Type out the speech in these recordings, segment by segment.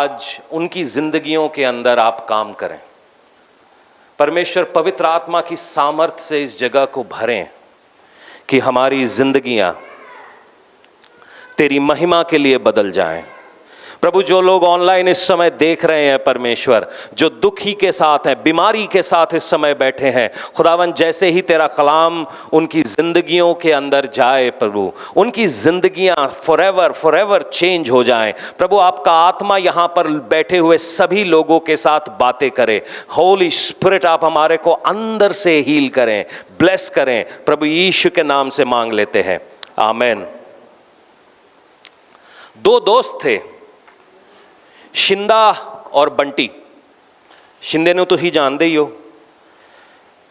आज उनकी जिंदगियों के अंदर आप काम करें। परमेश्वर पवित्र आत्मा की सामर्थ्य से इस जगह को भरें कि हमारी जिंदगियां तेरी महिमा के लिए बदल जाएं। प्रभु, जो लोग ऑनलाइन इस समय देख रहे हैं परमेश्वर, जो दुखी के साथ हैं, बीमारी के साथ इस समय बैठे हैं, खुदावन जैसे ही तेरा कलाम उनकी जिंदगियों के अंदर जाए प्रभु, उनकी जिंदगियां फॉरएवर फॉरएवर चेंज हो जाएं। प्रभु, आपका आत्मा यहाँ पर बैठे हुए सभी लोगों के साथ बातें करे। होली स्पिरिट, आप हमारे को अंदर से हील करें, ब्लेस करें। प्रभु यीशु के नाम से मांग लेते हैं, आमेन। दो दोस्त थे, शिंदा और बंटी। शिंदे ने तो ही जानते ही हो,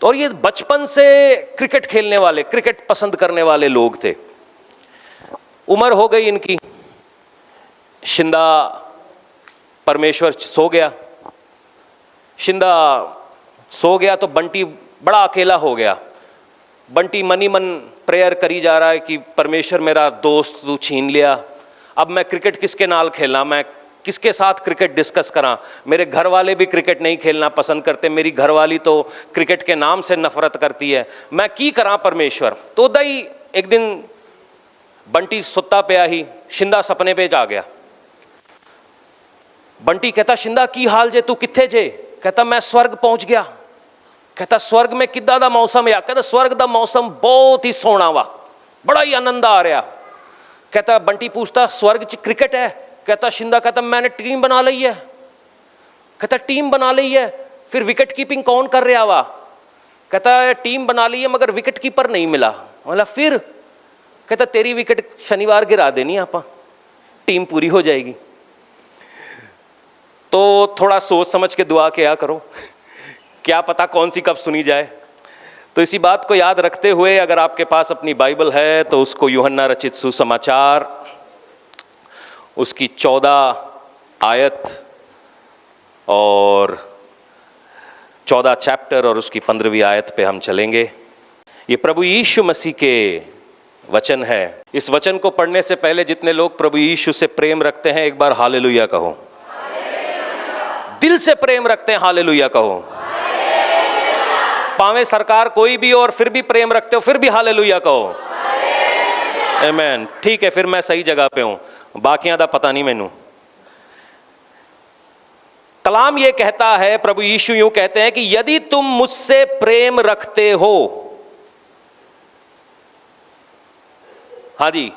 तो और ये बचपन से क्रिकेट खेलने वाले, क्रिकेट पसंद करने वाले लोग थे। उम्र हो गई इनकी, शिंदा परमेश्वर सो गया, शिंदा सो गया तो बंटी बड़ा अकेला हो गया। बंटी मनी मन प्रेयर करी जा रहा है कि परमेश्वर मेरा दोस्त तू छीन लिया, अब मैं क्रिकेट किसके नाल खेलना, मैं किसके साथ क्रिकेट डिस्कस करा। मेरे घर वाले भी क्रिकेट नहीं खेलना पसंद करते, मेरी घरवाली तो क्रिकेट के नाम से नफरत करती है, मैं की करा परमेश्वर। तो उदा ही एक दिन बंटी सुत्ता पिया ही शिंदा सपने पे जा गया। बंटी कहता, शिंदा की हाल जे, तू किथे जे? कहता, मैं स्वर्ग पहुंच गया। कहता, स्वर्ग में किदा दा मौसम है? कहता, स्वर्ग दा मौसम बहुत ही सोहना वा, बड़ा ही आनंद आ रहा। कहता, बंटी पूछता, स्वर्ग च क्रिकेट है? कहता, शिंदा कहता, मैंने टीम बना ली है। कहता, टीम बना ली है, फिर विकेट कीपिंग कौन कर रहा वा? कहता, टीम बना ली है मगर विकेट कीपर नहीं मिला। बोला फिर? कहता, तेरी विकेट शनिवार गिरा देनी आपा, टीम पूरी हो जाएगी। तो थोड़ा सोच समझ के दुआ किया करो, क्या पता कौन सी कब सुनी जाए। तो इसी बात को याद रखते हुए अगर आपके पास अपनी बाइबल है तो उसको यूहन्ना रचित सुसमाचार उसकी 14 आयत और 14 चैप्टर और उसकी 15वीं आयत पे हम चलेंगे। ये प्रभु यीशु मसीह के वचन है। इस वचन को पढ़ने से पहले जितने लोग प्रभु यीशु से प्रेम रखते हैं एक बार हालेलुया कहो। दिल से प्रेम रखते हैं, हालेलुया कहो। पावे सरकार कोई भी और फिर भी प्रेम रखते हो, फिर भी हालेलुया कहो। आमीन। ठीक है, फिर मैं सही जगह पे हूं, बाकियां दा पता नहीं मैनू। कलाम ये कहता है, प्रभु यीशु यूं कहते हैं कि यदि तुम मुझसे प्रेम रखते हो, हाँ जी,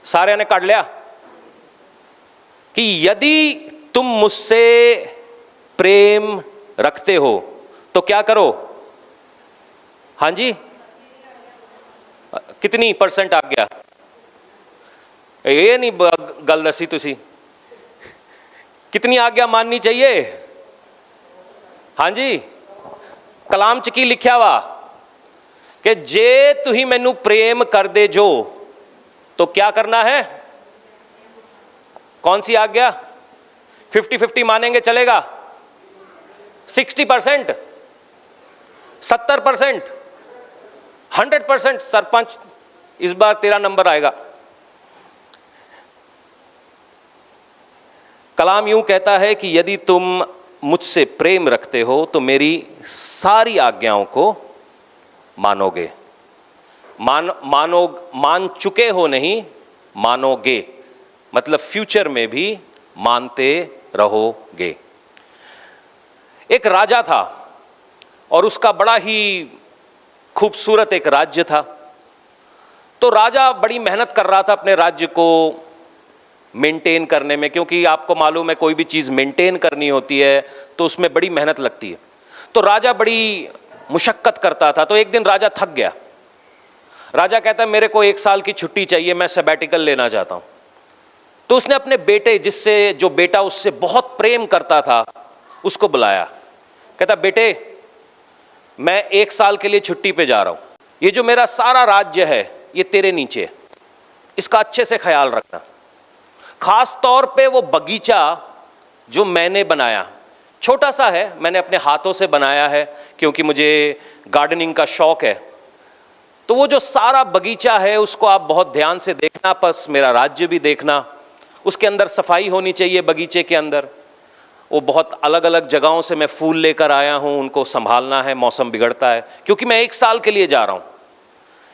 सारे ने काट लिया कि यदि तुम मुझसे प्रेम रखते हो तो क्या करो? हाँ जी, कितनी परसेंट आ गया? ये नहीं गल दसी तुसी, कितनी आज्ञा माननी चाहिए? हाँ जी, कलाम च की लिखा वा कि जे तुही मैनू प्रेम कर दे जो, तो क्या करना है? कौन सी आज्ञा? 50-50 मानेंगे चलेगा? 60%, 70%, 100%? सरपंच इस बार तेरा नंबर आएगा। कलाम यूं कहता है कि यदि तुम मुझसे प्रेम रखते हो तो मेरी सारी आज्ञाओं को मानोगे। मान चुके हो नहीं, मानोगे, मतलब फ्यूचर में भी मानते रहोगे। एक राजा था और उसका बड़ा ही खूबसूरत एक राज्य था। तो राजा बड़ी मेहनत कर रहा था अपने राज्य को मेंटेन करने में, क्योंकि आपको मालूम है कोई भी चीज़ मेंटेन करनी होती है तो उसमें बड़ी मेहनत लगती है। तो राजा बड़ी मुशक्कत करता था। तो एक दिन राजा थक गया। राजा कहता है मेरे को 1 साल की छुट्टी चाहिए, मैं सबैटिकल लेना चाहता हूँ। तो उसने अपने बेटे, जो बेटा उससे बहुत प्रेम करता था, उसको बुलाया। कहता बेटे, मैं 1 साल के लिए छुट्टी पे जा रहा हूँ, ये जो मेरा सारा राज्य है ये तेरे नीचे है, इसका अच्छे से ख्याल रखना। खास तौर पे वो बगीचा जो मैंने बनाया, छोटा सा है, मैंने अपने हाथों से बनाया है क्योंकि मुझे गार्डनिंग का शौक है। तो वो जो सारा बगीचा है उसको आप बहुत ध्यान से देखना, बस मेरा राज्य भी देखना। उसके अंदर सफाई होनी चाहिए बगीचे के अंदर। वो बहुत अलग अलग जगहों से मैं फूल लेकर आया हूँ, उनको संभालना है, मौसम बिगड़ता है क्योंकि मैं 1 साल के लिए जा रहा हूँ।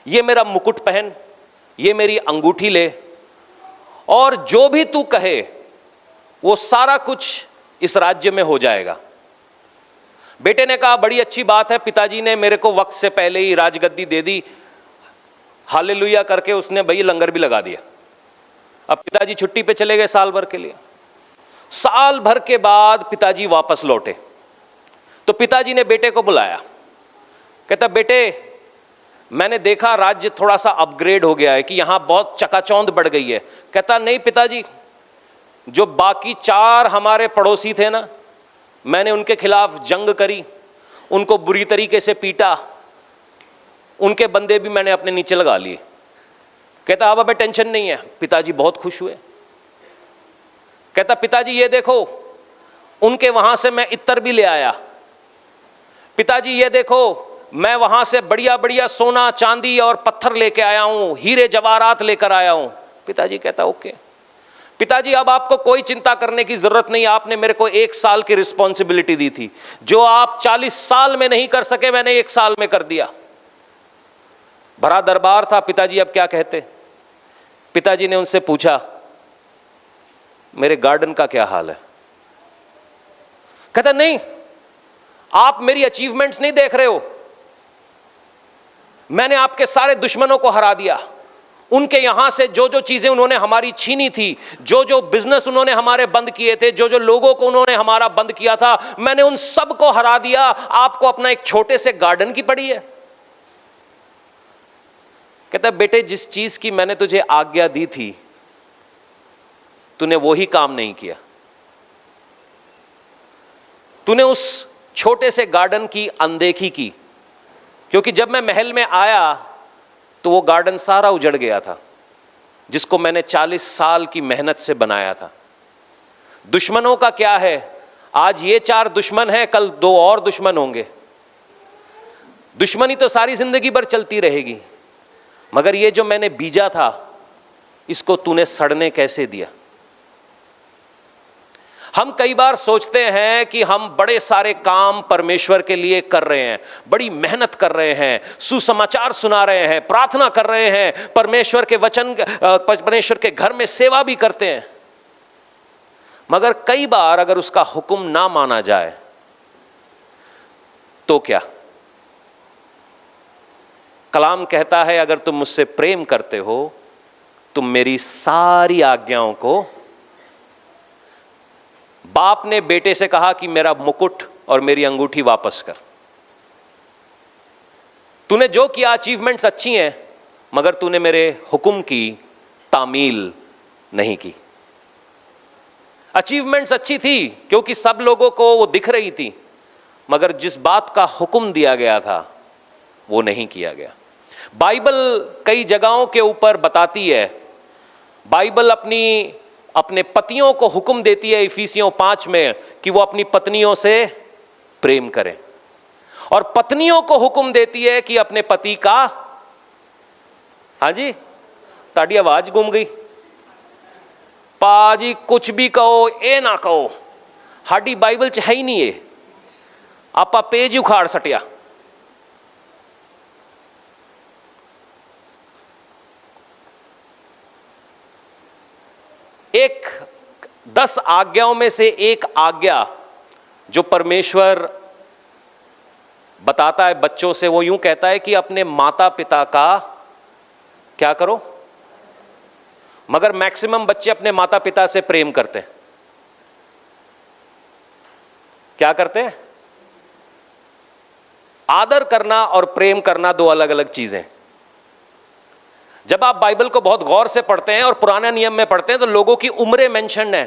ये मेरा मुकुट पहन, ये मेरी अंगूठी ले, और जो भी तू कहे वो सारा कुछ इस राज्य में हो जाएगा। बेटे ने कहा बड़ी अच्छी बात है, पिताजी ने मेरे को वक्त से पहले ही राजगद्दी दे दी। हालेलुया करके उसने भाई लंगर भी लगा दिया। अब पिताजी छुट्टी पे चले गए साल भर के लिए। साल भर के बाद पिताजी वापस लौटे तो पिताजी ने बेटे को बुलाया। कहता बेटे, मैंने देखा राज्य थोड़ा सा अपग्रेड हो गया है कि यहां बहुत चकाचौंध बढ़ गई है। कहता नहीं पिताजी, जो बाकी 4 हमारे पड़ोसी थे ना, मैंने उनके खिलाफ जंग करी, उनको बुरी तरीके से पीटा, उनके बंदे भी मैंने अपने नीचे लगा लिए। कहता अब हमें टेंशन नहीं है। पिताजी बहुत खुश हुए। कहता पिताजी ये देखो, उनके वहां से मैं इत्तर भी ले आया। पिताजी ये देखो, मैं वहां से बढ़िया बढ़िया सोना चांदी और पत्थर लेके आया हूं, हीरे जवाहरात लेकर आया हूं। पिताजी कहता ओके। पिताजी अब आपको कोई चिंता करने की जरूरत नहीं, आपने मेरे को 1 साल की रिस्पॉन्सिबिलिटी दी थी, जो आप 40 साल में नहीं कर सके मैंने 1 साल में कर दिया। भरा दरबार था। पिताजी अब क्या कहते? पिताजी ने उनसे पूछा मेरे गार्डन का क्या हाल है? कहता नहीं, आप मेरी अचीवमेंट्स नहीं देख रहे हो, मैंने आपके सारे दुश्मनों को हरा दिया। उनके यहां से जो जो चीजें उन्होंने हमारी छीनी थी, जो जो बिजनेस उन्होंने हमारे बंद किए थे, जो जो लोगों को उन्होंने हमारा बंद किया था, मैंने उन सब को हरा दिया। आपको अपना एक छोटे से गार्डन की पड़ी है। कहता बेटे, जिस चीज की मैंने तुझे आज्ञा दी थी तूने वही काम नहीं किया। तूने उस छोटे से गार्डन की अनदेखी की, क्योंकि जब मैं महल में आया तो वो गार्डन सारा उजड़ गया था, जिसको मैंने 40 साल की मेहनत से बनाया था। दुश्मनों का क्या है, आज ये 4 दुश्मन हैं, कल 2 और दुश्मन होंगे। दुश्मनी तो सारी जिंदगी भर चलती रहेगी, मगर ये जो मैंने बीजा था इसको तूने सड़ने कैसे दिया? हम कई बार सोचते हैं कि हम बड़े सारे काम परमेश्वर के लिए कर रहे हैं, बड़ी मेहनत कर रहे हैं, सुसमाचार सुना रहे हैं, प्रार्थना कर रहे हैं, परमेश्वर के वचन, परमेश्वर के घर में सेवा भी करते हैं, मगर कई बार अगर उसका हुक्म ना माना जाए तो क्या? कलाम कहता है अगर तुम मुझसे प्रेम करते हो तुम मेरी सारी आज्ञाओं को। बाप ने बेटे से कहा कि मेरा मुकुट और मेरी अंगूठी वापस कर। तूने जो किया अचीवमेंट्स अच्छी हैं, मगर तूने मेरे हुक्म की तामील नहीं की। अचीवमेंट्स अच्छी थी क्योंकि सब लोगों को वो दिख रही थी, मगर जिस बात का हुक्म दिया गया था वो नहीं किया गया। बाइबल कई जगहों के ऊपर बताती है, बाइबल अपने पतियों को हुक्म देती है इफिसियों 5 में कि वो अपनी पत्नियों से प्रेम करें, और पत्नियों को हुक्म देती है कि अपने पति का। हाँ जी, ताड़ी आवाज गुम गई। पाजी कुछ भी कहो, ए ना कहो, हाडी बाइबल च है ही नहीं है, आपा पेज ही उखाड़ सटिया। एक 10 आज्ञाओं में से एक आज्ञा जो परमेश्वर बताता है बच्चों से, वो यूं कहता है कि अपने माता पिता का क्या करो। मगर मैक्सिमम बच्चे अपने माता पिता से प्रेम करते हैं। क्या करते हैं? आदर करना और प्रेम करना 2 अलग अलग चीजें। जब आप बाइबल को बहुत गौर से पढ़ते हैं और पुराने नियम में पढ़ते हैं तो लोगों की उम्रें मेंशन है।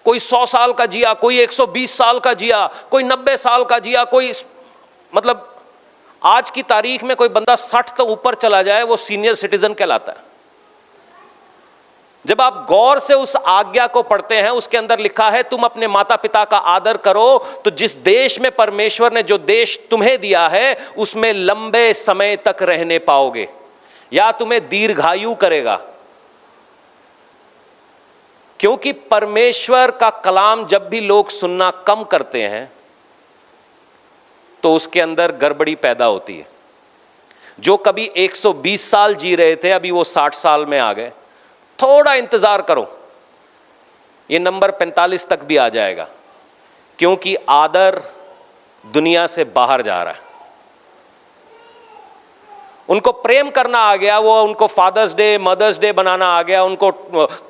कोई 100 साल का जिया, कोई 120 साल का जिया, कोई 90 साल का जिया, कोई मतलब आज की तारीख में कोई बंदा 60 तो ऊपर चला जाए वो सीनियर सिटीजन कहलाता है। जब आप गौर से उस आज्ञा को पढ़ते हैं, उसके अंदर लिखा है तुम अपने माता पिता का आदर करो, तो जिस देश में परमेश्वर ने जो देश तुम्हें दिया है उसमें लंबे समय तक रहने पाओगे, या तुम्हें दीर्घायु करेगा। क्योंकि परमेश्वर का कलाम जब भी लोग सुनना कम करते हैं तो उसके अंदर गड़बड़ी पैदा होती है। जो कभी 120 साल जी रहे थे अभी वो 60 साल में आ गए। थोड़ा इंतजार करो, ये नंबर 45 तक भी आ जाएगा, क्योंकि आदर दुनिया से बाहर जा रहा है। उनको प्रेम करना आ गया, वो उनको फादर्स डे मदर्स डे बनाना आ गया, उनको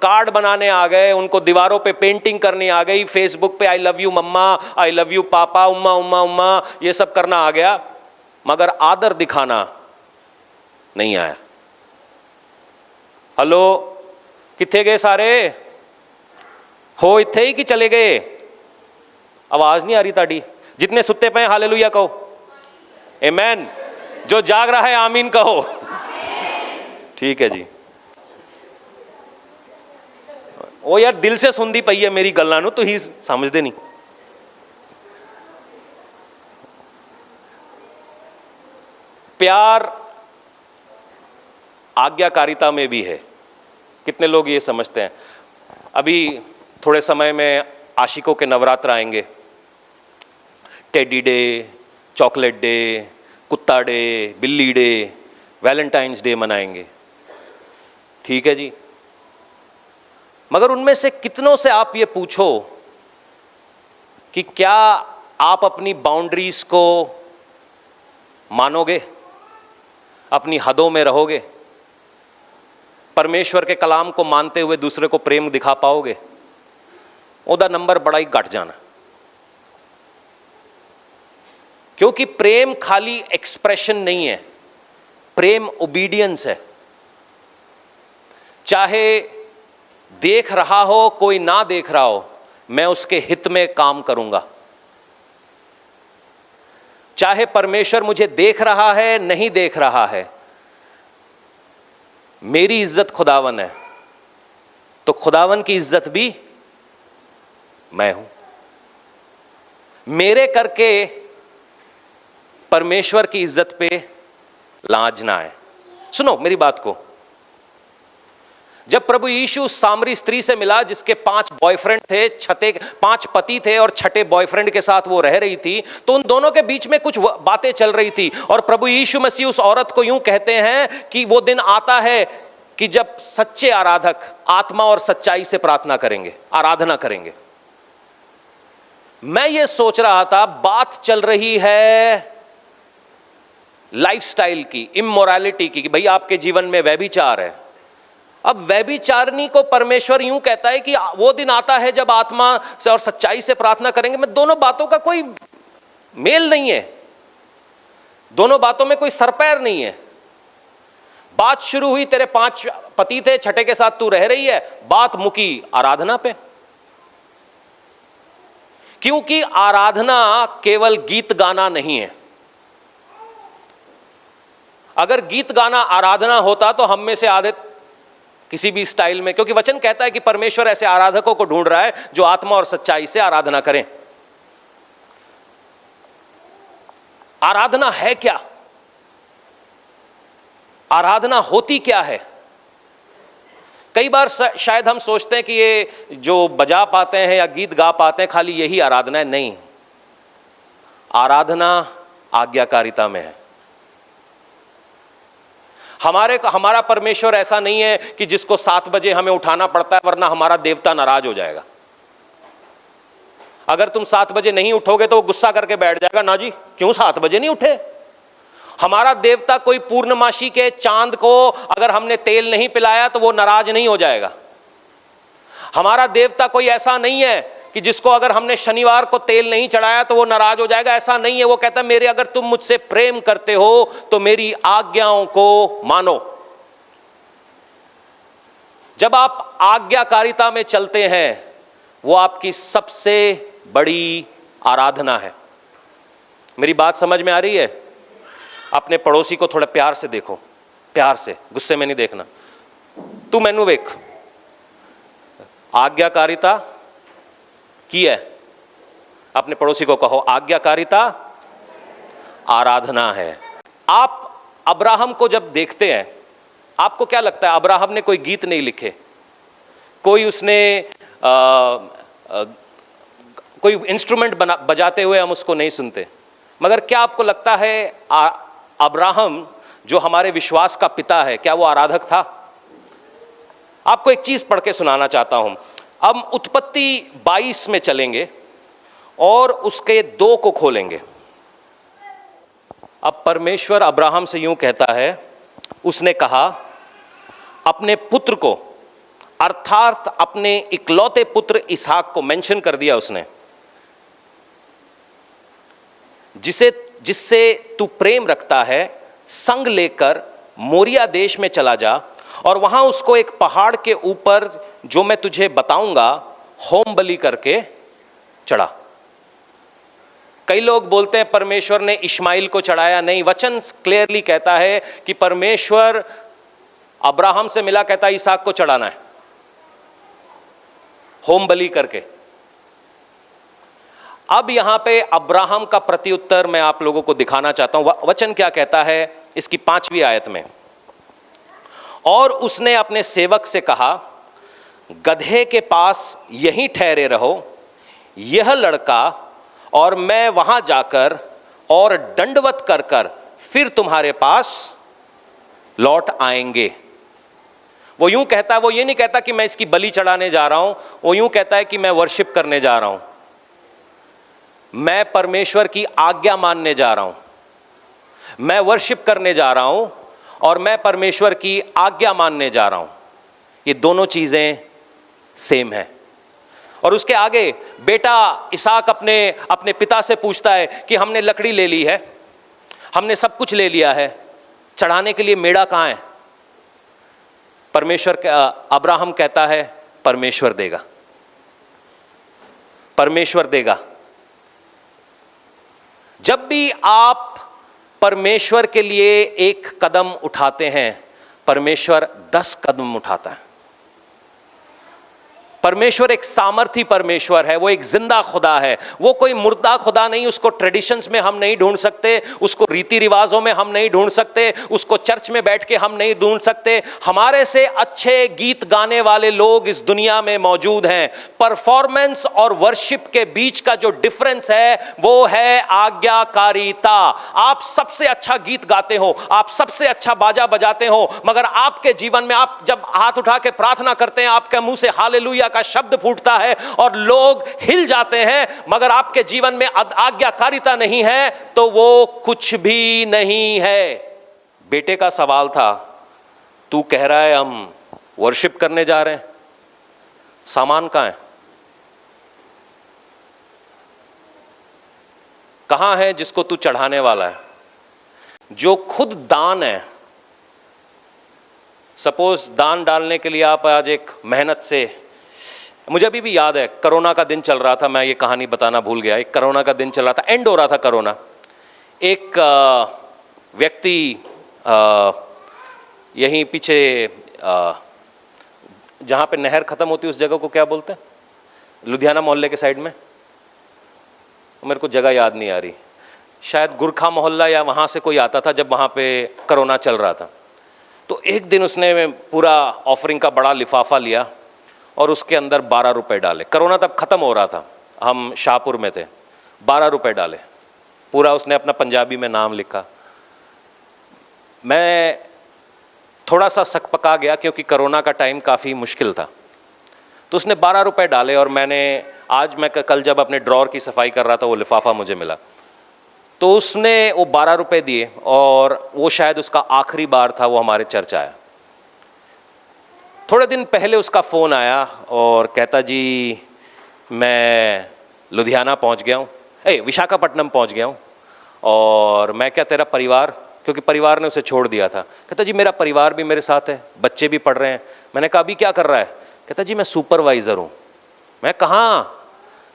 कार्ड बनाने आ गए, उनको दीवारों पे पेंटिंग करनी आ गई, फेसबुक पे आई लव यू मम्मा, आई लव यू पापा, उम्मा उम्मा उम्मा, ये सब करना आ गया, मगर आदर दिखाना नहीं आया। हेलो, किथे गए सारे? हो इत्थे ही कि चले गए? आवाज नहीं आ रही ताड़ी। जितने सुत्ते पे हालेलुया कहो, आमीन। जो जाग रहा है आमीन कहो। ठीक है जी। ओ यार दिल से सुनती पई है मेरी गल्लां नूं, तुसीं समझदे नहीं। प्यार आज्ञाकारिता में भी है। कितने लोग ये समझते हैं? अभी थोड़े समय में आशिकों के नवरात्र आएंगे। टेडी डे, चॉकलेट डे, कुत्ता डे, बिल्ली डे, वैलेंटाइंस डे मनाएंगे। ठीक है जी, मगर उनमें से कितनों से आप ये पूछो कि क्या आप अपनी बाउंड्रीज को मानोगे, अपनी हदों में रहोगे, परमेश्वर के कलाम को मानते हुए दूसरे को प्रेम दिखा पाओगे? ओदा नंबर बड़ा ही घट जाना। क्योंकि प्रेम खाली एक्सप्रेशन नहीं है, प्रेम ओबीडियंस है। चाहे देख रहा हो कोई ना देख रहा हो, मैं उसके हित में काम करूंगा। चाहे परमेश्वर मुझे देख रहा है नहीं देख रहा है, मेरी इज्जत खुदावन है, तो खुदावन की इज्जत भी मैं हूं। मेरे करके परमेश्वर की इज्जत पे लाज ना आए। सुनो मेरी बात को, जब प्रभु यीशु सामरी स्त्री से मिला जिसके 5 बॉयफ्रेंड थे, 5 पति थे और 6ठे बॉयफ्रेंड के साथ वो रह रही थी, तो उन दोनों के बीच में कुछ बातें चल रही थी। और प्रभु यीशु मसीह उस औरत को यूं कहते हैं कि वो दिन आता है कि जब सच्चे आराधक आत्मा और सच्चाई से प्रार्थना करेंगे, आराधना करेंगे। मैं ये सोच रहा था, बात चल रही है लाइफस्टाइल की, इमोरालिटी की, कि भाई आपके जीवन में व्यभिचार है। अब व्यभिचारिणी को परमेश्वर यूं कहता है कि वो दिन आता है जब आत्मा से और सच्चाई से प्रार्थना करेंगे। मैं दोनों बातों का कोई मेल नहीं है, दोनों बातों में कोई सरपैर नहीं है। बात शुरू हुई, तेरे 5 पति थे, 6ठे के साथ तू रह रही है, बात मुकी आराधना पे। क्योंकि आराधना केवल गीत गाना नहीं है। अगर गीत गाना आराधना होता तो हम में से आधे किसी भी स्टाइल में, क्योंकि वचन कहता है कि परमेश्वर ऐसे आराधकों को ढूंढ रहा है जो आत्मा और सच्चाई से आराधना करें। आराधना है क्या? आराधना होती क्या है? कई बार शायद हम सोचते हैं कि ये जो बजा पाते हैं या गीत गा पाते हैं खाली यही आराधना है। नहीं, आराधना आज्ञाकारिता में है। हमारा परमेश्वर ऐसा नहीं है कि जिसको 7 बजे हमें उठाना पड़ता है वरना हमारा देवता नाराज हो जाएगा। अगर तुम 7 बजे नहीं उठोगे तो वो गुस्सा करके बैठ जाएगा, ना जी क्यों 7 बजे नहीं उठे। हमारा देवता कोई पूर्णमासी के चांद को अगर हमने तेल नहीं पिलाया तो वो नाराज नहीं हो जाएगा। हमारा देवता कोई ऐसा नहीं है कि जिसको अगर हमने शनिवार को तेल नहीं चढ़ाया तो वो नाराज हो जाएगा। ऐसा नहीं है। वो कहता है मेरे अगर तुम मुझसे प्रेम करते हो तो मेरी आज्ञाओं को मानो। जब आप आज्ञाकारिता में चलते हैं वो आपकी सबसे बड़ी आराधना है। मेरी बात समझ में आ रही है? अपने पड़ोसी को थोड़ा प्यार से देखो, प्यार से, गुस्से में नहीं देखना। तू मैनू वेख, आज्ञाकारिता की है। अपने पड़ोसी को कहो आज्ञाकारिता आराधना है। आप अब्राहम को जब देखते हैं आपको क्या लगता है? अब्राहम ने कोई गीत नहीं लिखे, कोई उसने कोई इंस्ट्रूमेंट बजाते हुए हम उसको नहीं सुनते। मगर क्या आपको लगता है अब्राहम जो हमारे विश्वास का पिता है, क्या वो आराधक था? आपको एक चीज पढ़ के सुनाना चाहता हूं। हम उत्पत्ति 22 में चलेंगे और उसके 2 को खोलेंगे। अब परमेश्वर अब्राहम से यूं कहता है, उसने कहा अपने पुत्र को, अर्थात अपने इकलौते पुत्र इसहाक को मेंशन कर दिया उसने, जिससे तू प्रेम रखता है, संग लेकर मोरिया देश में चला जा और वहां उसको एक पहाड़ के ऊपर जो मैं तुझे बताऊंगा होम बलि करके चढ़ा। कई लोग बोलते हैं परमेश्वर ने इश्माइल को चढ़ाया। नहीं, वचन क्लियरली कहता है कि परमेश्वर अब्राहम से मिला, कहता है इसहाक को चढ़ाना है होम बलि करके। अब यहां पे अब्राहम का प्रत्युत्तर मैं आप लोगों को दिखाना चाहता हूं। वचन क्या कहता है इसकी 5वीं आयत में, और उसने अपने सेवक से कहा, गधे के पास यहीं ठहरे रहो, यह लड़का और मैं वहां जाकर और दंडवत कर कर फिर तुम्हारे पास लौट आएंगे। वो यूं कहता है, वो ये नहीं कहता कि मैं इसकी बलि चढ़ाने जा रहा हूं, वो यूं कहता है कि मैं वर्शिप करने जा रहा हूं, मैं परमेश्वर की आज्ञा मानने जा रहा हूं, मैं वर्शिप करने जा रहा हूं और मैं परमेश्वर की आज्ञा मानने जा रहा हूं। ये दोनों चीजें सेम है। और उसके आगे बेटा इसहाक अपने पिता से पूछता है कि हमने लकड़ी ले ली है, हमने सब कुछ ले लिया है, चढ़ाने के लिए मेढ़ा कहां है? अब्राहम कहता है परमेश्वर देगा, परमेश्वर देगा। जब भी आप परमेश्वर के लिए एक कदम उठाते हैं, परमेश्वर 10 कदम उठाता है। परमेश्वर एक सामर्थी परमेश्वर है, वो एक जिंदा खुदा है, वो कोई मुर्दा खुदा नहीं। उसको ट्रेडिशंस में हम नहीं ढूंढ सकते, उसको रीति रिवाजों में हम नहीं ढूंढ सकते, उसको चर्च में बैठ के हम नहीं ढूंढ सकते। हमारे से अच्छे गीत गाने वाले लोग इस दुनिया में मौजूद हैं। परफॉर्मेंस और वर्शिप के बीच का जो डिफरेंस है वो है आज्ञाकारिता। आप सबसे अच्छा गीत गाते हो, आप सबसे अच्छा बाजा बजाते हो, मगर आपके जीवन में आप जब हाथ उठा के प्रार्थना करते हैं, आपके मुंह से हालेलुया का शब्द फूटता है और लोग हिल जाते हैं, मगर आपके जीवन में आज्ञाकारिता नहीं है तो वो कुछ भी नहीं है। बेटे का सवाल था, तू कह रहा है हम वर्शिप करने जा रहे हैं, सामान कहां है? कहां है जिसको तू चढ़ाने वाला है? जो खुद दान है। सपोज दान डालने के लिए आप आज एक मेहनत से, मुझे अभी भी याद है कोरोना का दिन चल रहा था, मैं ये कहानी बताना भूल गया। एक कोरोना का दिन चल रहा था, एंड हो रहा था कोरोना। एक व्यक्ति यहीं पीछे जहाँ पे नहर खत्म होती है उस जगह को क्या बोलते हैं, लुधियाना मोहल्ले के साइड में, मेरे को जगह याद नहीं आ रही, शायद गुरखा मोहल्ला या वहाँ से कोई आता था जब वहाँ पे कोरोना चल रहा था। तो एक दिन उसने पूरा ऑफरिंग का बड़ा लिफाफा लिया और उसके अंदर 12 रुपए डाले। कोरोना तब ख़त्म हो रहा था, हम शाहपुर में थे। 12 रुपए डाले, पूरा उसने अपना पंजाबी में नाम लिखा। मैं थोड़ा सा सकपका गया क्योंकि कोरोना का टाइम काफ़ी मुश्किल था। तो उसने 12 रुपए डाले और मैं कल जब अपने ड्रॉर की सफाई कर रहा था वो लिफाफा मुझे मिला, तो उसने वो 12 रुपए दिए और वो शायद उसका आखिरी बार था वो हमारे चर्च आया। थोड़े दिन पहले उसका फ़ोन आया और कहता जी मैं लुधियाना पहुंच गया हूँ, विशाखापट्टनम पहुंच गया हूँ, और मैं क्या तेरा परिवार, क्योंकि परिवार ने उसे छोड़ दिया था। कहता जी मेरा परिवार भी मेरे साथ है, बच्चे भी पढ़ रहे हैं। मैंने कहा अभी क्या कर रहा है? कहता जी मैं सुपरवाइज़र हूँ। मैं कहाँ?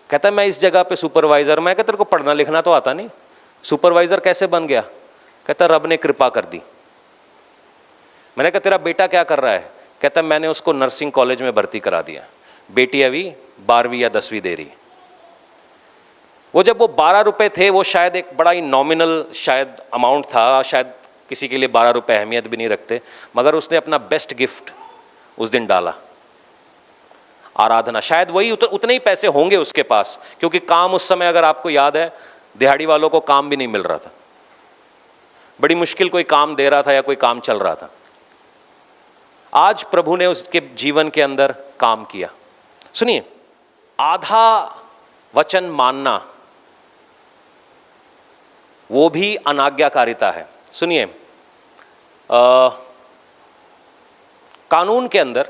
कहता मैं इस जगह पे सुपरवाइज़र। मैं कहता तेरे को पढ़ना लिखना तो आता नहीं, सुपरवाइज़र कैसे बन गया? कहता रब ने कृपा कर दी। मैंने कहा तेरा बेटा क्या कर रहा है? कहता मैंने उसको नर्सिंग कॉलेज में भर्ती करा दिया, बेटी अभी 12वीं या 10वीं दे रही। वो जब वो 12 रुपए थे, वो शायद एक बड़ा ही नॉमिनल शायद अमाउंट था, शायद किसी के लिए 12 रुपए अहमियत भी नहीं रखते, मगर उसने अपना बेस्ट गिफ्ट उस दिन डाला। आराधना, शायद वही उतने ही पैसे होंगे उसके पास, क्योंकि काम उस समय अगर आपको याद है दिहाड़ी वालों को काम भी नहीं मिल रहा था, बड़ी मुश्किल कोई काम दे रहा था या कोई काम चल रहा था। आज प्रभु ने उसके जीवन के अंदर काम किया। सुनिए, आधा वचन मानना वो भी अनाज्ञाकारिता है। सुनिए, कानून के अंदर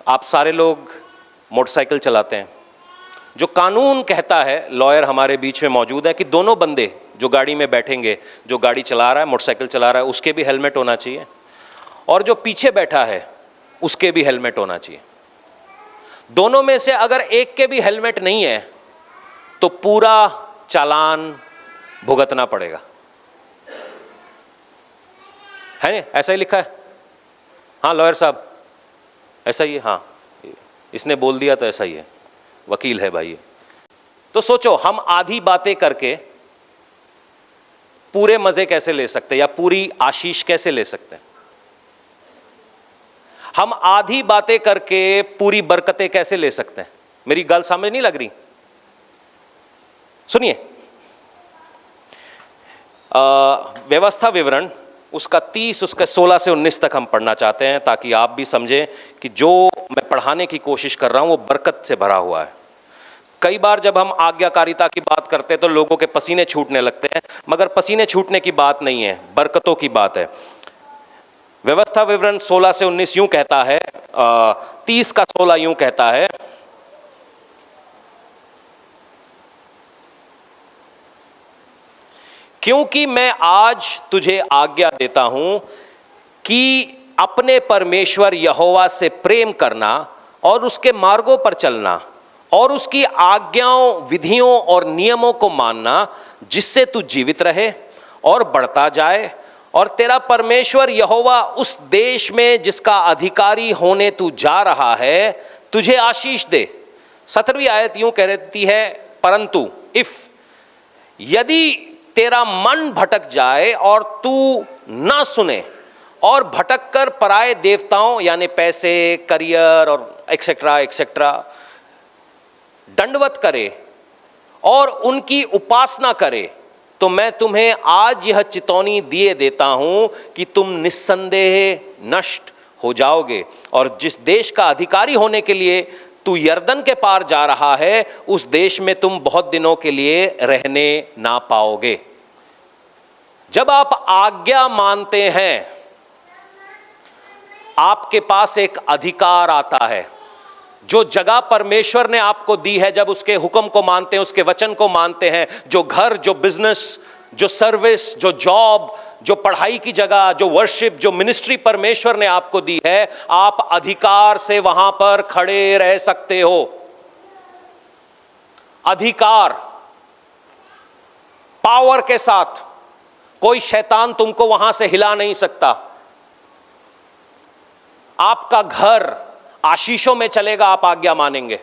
आप सारे लोग मोटरसाइकिल चलाते हैं, जो कानून कहता है, लॉयर हमारे बीच में मौजूद है, कि दोनों बंदे जो गाड़ी में बैठेंगे, जो गाड़ी चला रहा है, मोटरसाइकिल चला रहा है, उसके भी हेलमेट होना चाहिए, और जो पीछे बैठा है उसके भी हेलमेट होना चाहिए। दोनों में से अगर एक के भी हेलमेट नहीं है तो पूरा चालान भुगतना पड़ेगा, है ना? ऐसा ही लिखा है। हाँ लॉयर साहब, ऐसा ही है। हाँ, इसने बोल दिया तो ऐसा ही है, वकील है भाई। तो सोचो, हम आधी बातें करके पूरे मजे कैसे ले सकते हैं, या पूरी आशीष कैसे ले सकते हैं? हम आधी बातें करके पूरी बरकतें कैसे ले सकते हैं? मेरी गल समझ नहीं लग रही? सुनिए, व्यवस्था विवरण उसका 30, उसका 16 से 19 तक हम पढ़ना चाहते हैं, ताकि आप भी समझें कि जो मैं पढ़ाने की कोशिश कर रहा हूं वो बरकत से भरा हुआ है। कई बार जब हम आज्ञाकारिता की बात करते हैं तो लोगों के पसीने छूटने लगते हैं, मगर पसीने छूटने की बात नहीं है, बरकतों की बात है। व्यवस्था विवरण 16 से 19 यूं कहता है, 30 का 16 यूं कहता है, क्योंकि मैं आज तुझे आज्ञा देता हूं कि अपने परमेश्वर यहोवा से प्रेम करना और उसके मार्गों पर चलना और उसकी आज्ञाओं, विधियों और नियमों को मानना, जिससे तू जीवित रहे और बढ़ता जाए, और तेरा परमेश्वर यहोवा उस देश में जिसका अधिकारी होने तू जा रहा है तुझे आशीष दे। 17वीं आयत यूं कहती है, परंतु यदि तेरा मन भटक जाए और तू ना सुने और भटक कर पराये देवताओं यानी पैसे, करियर और एक्सेट्रा एक्सेट्रा दंडवत करे और उनकी उपासना करे, तो मैं तुम्हें आज यह चेतावनी दिए देता हूं कि तुम निस्संदेह नष्ट हो जाओगे, और जिस देश का अधिकारी होने के लिए तू यरदन के पार जा रहा है उस देश में तुम बहुत दिनों के लिए रहने ना पाओगे। जब आप आज्ञा मानते हैं, आपके पास एक अधिकार आता है। जो जगह परमेश्वर ने आपको दी है, जब उसके हुक्म को मानते हैं, उसके वचन को मानते हैं, जो घर, जो बिजनेस, जो सर्विस, जो जॉब, जो पढ़ाई की जगह, जो वर्शिप, जो मिनिस्ट्री परमेश्वर ने आपको दी है, आप अधिकार से वहां पर खड़े रह सकते हो। अधिकार, पावर के साथ कोई शैतान तुमको वहां से हिला नहीं सकता। आपका घर आशीषों में चलेगा, आप आज्ञा मानेंगे।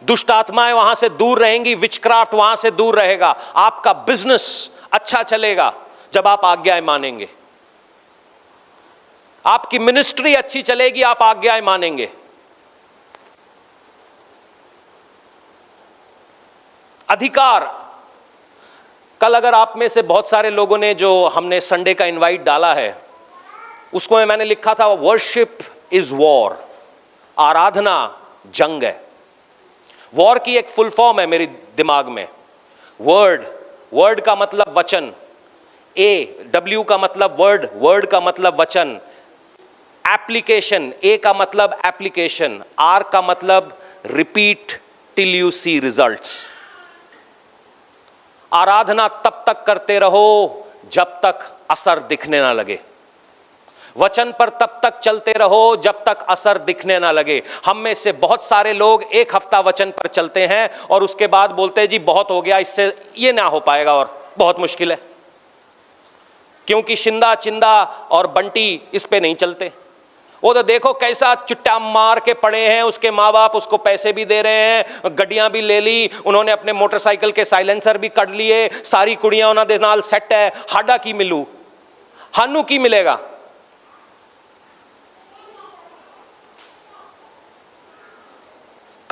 दुष्ट आत्माएं वहां से दूर रहेंगी, विचक्राफ्ट वहां से दूर रहेगा। आपका बिजनेस अच्छा चलेगा जब आप आज्ञाएं मानेंगे। आपकी मिनिस्ट्री अच्छी चलेगी, आप आज्ञाएं मानेंगे। अधिकार, कल अगर आप में से बहुत सारे लोगों ने जो हमने संडे का इनवाइट डाला है, उसको मैंने लिखा था वर्शिप इज वॉर, आराधना जंग है। वॉर की एक फुल फॉर्म है मेरे दिमाग में, वर्ड का मतलब वचन, W का मतलब वर्ड का मतलब वचन, एप्लीकेशन, A का मतलब एप्लीकेशन, R का मतलब repeat till you see results. Aradhana तब तक करते रहो जब तक असर दिखने ना लगे। वचन पर तब तक चलते रहो जब तक असर दिखने ना लगे। हम में से बहुत सारे लोग एक हफ्ता वचन पर चलते हैं और उसके बाद बोलते हैं जी बहुत हो गया, इससे ये ना हो पाएगा और बहुत मुश्किल है, क्योंकि शिंदा, चिंदा और बंटी इस पे नहीं चलते। वो तो देखो कैसा चुट्टा मार के पड़े हैं, उसके माँ बाप उसको पैसे भी दे रहे हैं, गड्डियां भी ले ली, उन्होंने अपने मोटरसाइकिल के साइलेंसर भी कर लिए, सारी कुड़ियां उन्होंने नाल सेट है, हाडा की मिलू, हानू की मिलेगा।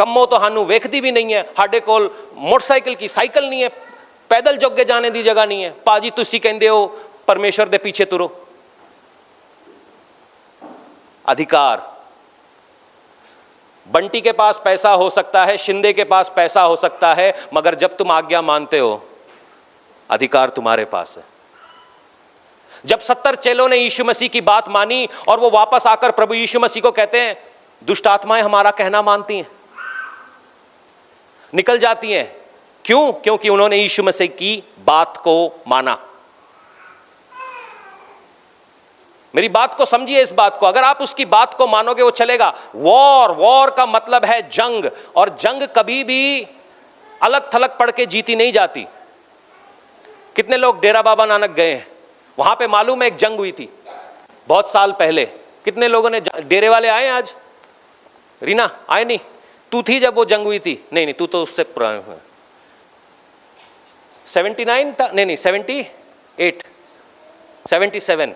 ਕੰਮੋਂ ਤੁਹਾਨੂੰ ਵੇਖਦੀ ਵੀ ਨਹੀਂ ਹੈ, ਸਾਡੇ ਕੋਲ ਮੋਟਰਸਾਈਕਲ ਕੀ ਸਾਈਕਲ ਨਹੀਂ ਹੈ, ਪੈਦਲ ਜੋਗੇ ਜਾਣੇ ਦੀ ਜਗ੍ਹਾ ਨਹੀਂ ਹੈ। ਭਾਜੀ ਤੁਸੀਂ ਕਹਿੰਦੇ ਹੋ परमेश्वर दे पीछे तुरो। अधिकार, बंटी के पास पैसा हो सकता है, शिंदे के पास पैसा हो सकता है, मगर जब तुम आज्ञा मानते हो अधिकार तुम्हारे पास है। जब 70 चेलों ने यीशु मसीह की बात मानी और वो वापस आकर प्रभु यीशु मसीह को कहते हैं, दुष्ट आत्माएं हमारा कहना मानती हैं, निकल जाती हैं। क्यों? क्योंकि उन्होंने यीशु मसीह की बात को माना। मेरी बात को समझिए, इस बात को, अगर आप उसकी बात को मानोगे वो चलेगा। वॉर का मतलब है जंग, और जंग कभी भी अलग थलग पड़ के जीती नहीं जाती। कितने लोग डेरा बाबा नानक गए हैं, वहां पे मालूम है एक जंग हुई थी बहुत साल पहले। कितने लोगों ने, डेरे वाले आए आज? रीना आए नहीं? तू थी जब वो जंग हुई थी? नहीं, तू तो उससे पुराना। 79 था? नहीं 78 77।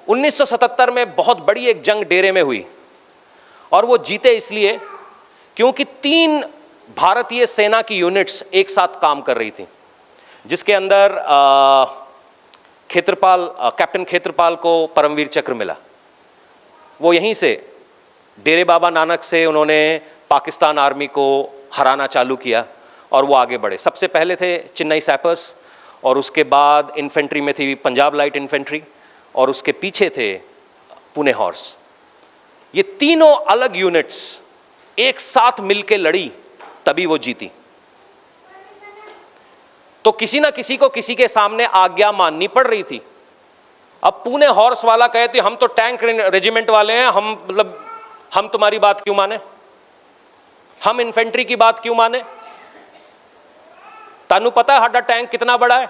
1977 में बहुत बड़ी एक जंग डेरे में हुई, और वो जीते इसलिए क्योंकि 3 भारतीय सेना की यूनिट्स एक साथ काम कर रही थी, जिसके अंदर खेत्रपाल, कैप्टन खेत्रपाल को परमवीर चक्र मिला। वो यहीं से डेरे बाबा नानक से उन्होंने पाकिस्तान आर्मी को हराना चालू किया और वो आगे बढ़े। सबसे पहले थे चेन्नई सैपर्स, और उसके बाद इन्फेंट्री में थी पंजाब लाइट इन्फेंट्री, और उसके पीछे थे पुणे हॉर्स। ये तीनों अलग यूनिट्स एक साथ मिलकर लड़ी, तभी वो जीती। तो किसी ना किसी को किसी के सामने आज्ञा माननी पड़ रही थी। अब पुणे हॉर्स वाला कहते हम तो टैंक रेजिमेंट वाले हैं, हम तुम्हारी बात क्यों माने, हम इन्फेंट्री की बात क्यों माने? तानू पता है हड्डा टैंक कितना बड़ा है?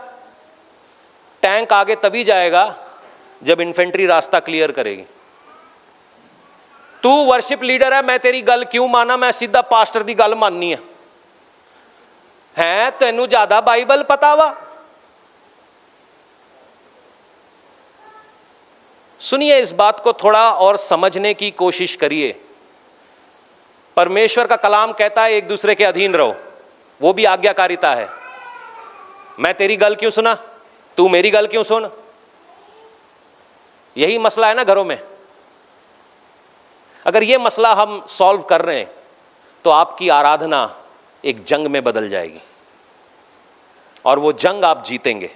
टैंक आगे तभी जाएगा जब इन्फेंट्री रास्ता क्लियर करेगी। तू वर्शिप लीडर है, मैं तेरी गल क्यों माना? मैं सीधा पास्टर दी गल माननी है तेनू ज्यादा बाइबल पता वा? सुनिए, इस बात को थोड़ा और समझने की कोशिश करिए। परमेश्वर का कलाम कहता है एक दूसरे के अधीन रहो, वो भी आज्ञाकारिता है। मैं तेरी गल क्यों सुना, तू मेरी गल क्यों सुन? यही मसला है ना घरों में। अगर ये मसला हम सॉल्व कर रहे हैं तो आपकी आराधना एक जंग में बदल जाएगी, और वो जंग आप जीतेंगे।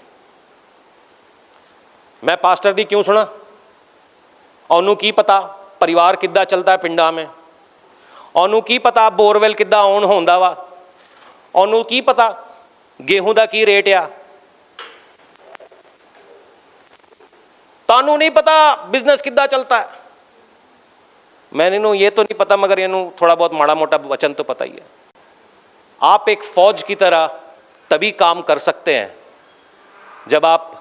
मैं पास्टर दी क्यों सुना? ओनू की पता परिवार किद्दां चलता है पिंडा में, ओनू की पता बोरवेल किद्दां ऑन होंदा वा, ओनू की पता गेहूं दा की रेट आ, तानू नहीं पता बिजनेस किद्दां चलता है। मैंने नो ये तो नहीं पता, मगर ये थोड़ा बहुत माड़ा मोटा वचन तो पता ही है। आप एक फौज की तरह तभी काम कर सकते हैं जब आप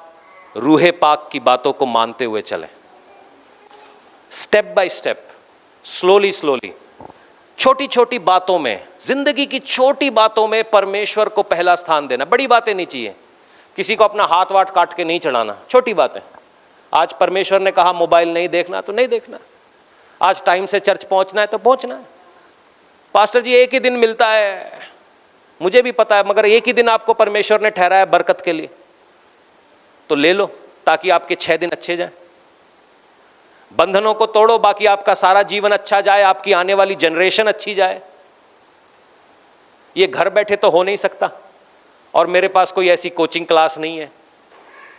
रूहे पाक की बातों को मानते हुए चलें, स्टेप बाय स्टेप, स्लोली, छोटी छोटी बातों में, जिंदगी की छोटी बातों में परमेश्वर को पहला स्थान देना। बड़ी बातें नहीं चाहिए, किसी को अपना हाथ वाट काट के नहीं चढ़ाना, छोटी बातें। आज परमेश्वर ने कहा मोबाइल नहीं देखना तो नहीं देखना, आज टाइम से चर्च पहुंचना है तो पहुंचना है। पास्टर जी एक ही दिन मिलता है, मुझे भी पता है, मगर एक ही दिन आपको परमेश्वर ने ठहराया बरकत के लिए, तो ले लो, ताकि आपके 6 दिन अच्छे जाएं। बंधनों को तोड़ो, बाकी आपका सारा जीवन अच्छा जाए, आपकी आने वाली जनरेशन अच्छी जाए। ये घर बैठे तो हो नहीं सकता, और मेरे पास कोई ऐसी कोचिंग क्लास नहीं है,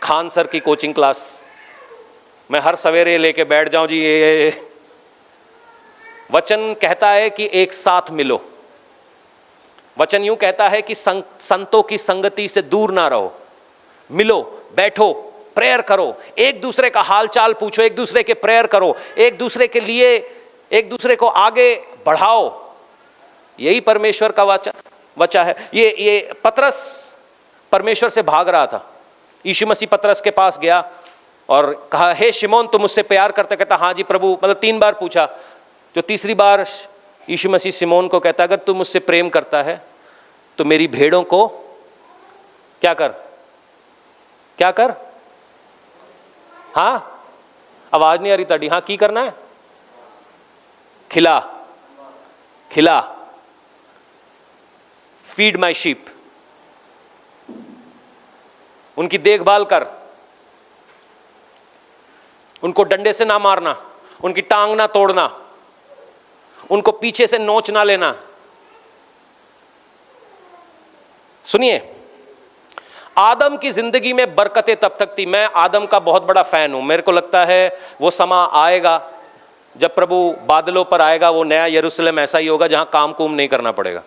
खान सर की कोचिंग क्लास मैं हर सवेरे लेके बैठ जाऊं जी। ये वचन कहता है कि एक साथ मिलो। वचन यूं कहता है कि संतों की संगति से दूर ना रहो, मिलो, बैठो, प्रेयर करो, एक दूसरे का हालचाल पूछो, एक दूसरे के प्रेयर करो, एक दूसरे के लिए एक दूसरे को आगे बढ़ाओ। यही परमेश्वर का वचन है। ये पतरस परमेश्वर से भाग रहा था। यीशु मसीह पतरस के पास गया और कहा, हे शिमोन तुम मुझसे प्यार करते? कहता हाँ जी प्रभु, मतलब 3 बार पूछा। जो तीसरी बार यीशु मसीह शिमोन को कहता, अगर तू मुझसे प्रेम करता है तो मेरी भेड़ों को क्या कर? हाँ, आवाज नहीं आ रही ताड़ी। हाँ, की करना है? खिला। फीड माई शीप, उनकी देखभाल कर, उनको डंडे से ना मारना, उनकी टांग ना तोड़ना, उनको पीछे से नोच ना लेना। सुनिए, आदम की जिंदगी में बरकतें तब तक थी। मैं आदम का बहुत बड़ा फैन हूं। मेरे को लगता है वो समा आएगा जब प्रभु बादलों पर आएगा, वो नया यरूशलेम ऐसा ही होगा जहां काम कुम नहीं करना पड़ेगा।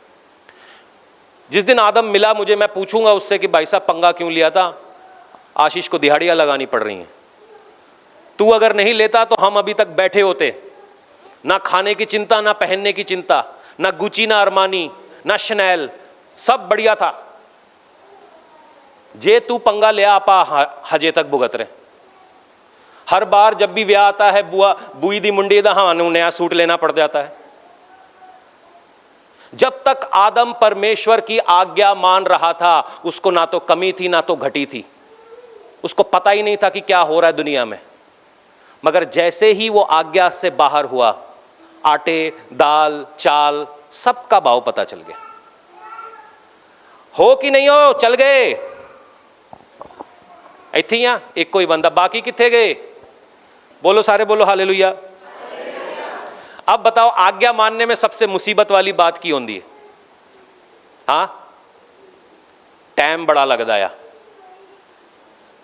जिस दिन आदम मिला मुझे, मैं पूछूंगा उससे कि भाई साहब पंगा क्यों लिया था, आशीष को दिहाड़ियां लगानी पड़ रही हैं। तू अगर नहीं लेता तो हम अभी तक बैठे होते, ना खाने की चिंता, ना पहनने की चिंता, ना गुची, ना अरमानी, ना शनैल, सब बढ़िया था। जे तू पंगा ले आपा हजे तक भुगत रहे। हर बार जब भी ब्याह आता है, बुआ बुई दी मुंडी दा हाँ नया सूट लेना पड़ जाता है। जब तक आदम परमेश्वर की आज्ञा मान रहा था, उसको ना तो कमी थी ना तो घटी थी। उसको पता ही नहीं था कि क्या हो रहा है दुनिया में। मगर जैसे ही वो आज्ञा से बाहर हुआ, आटे, दाल, चाल, सबका भाव पता चल गया। हो कि नहीं हो, चल गए इत्थे ही आ, एक कोई बंदा, बाकी किथे गए? बोलो सारे, बोलो हालेलुया। अब बताओ, आज्ञा मानने में सबसे मुसीबत वाली बात की होंदी है? हाँ, टाइम बड़ा लगता है।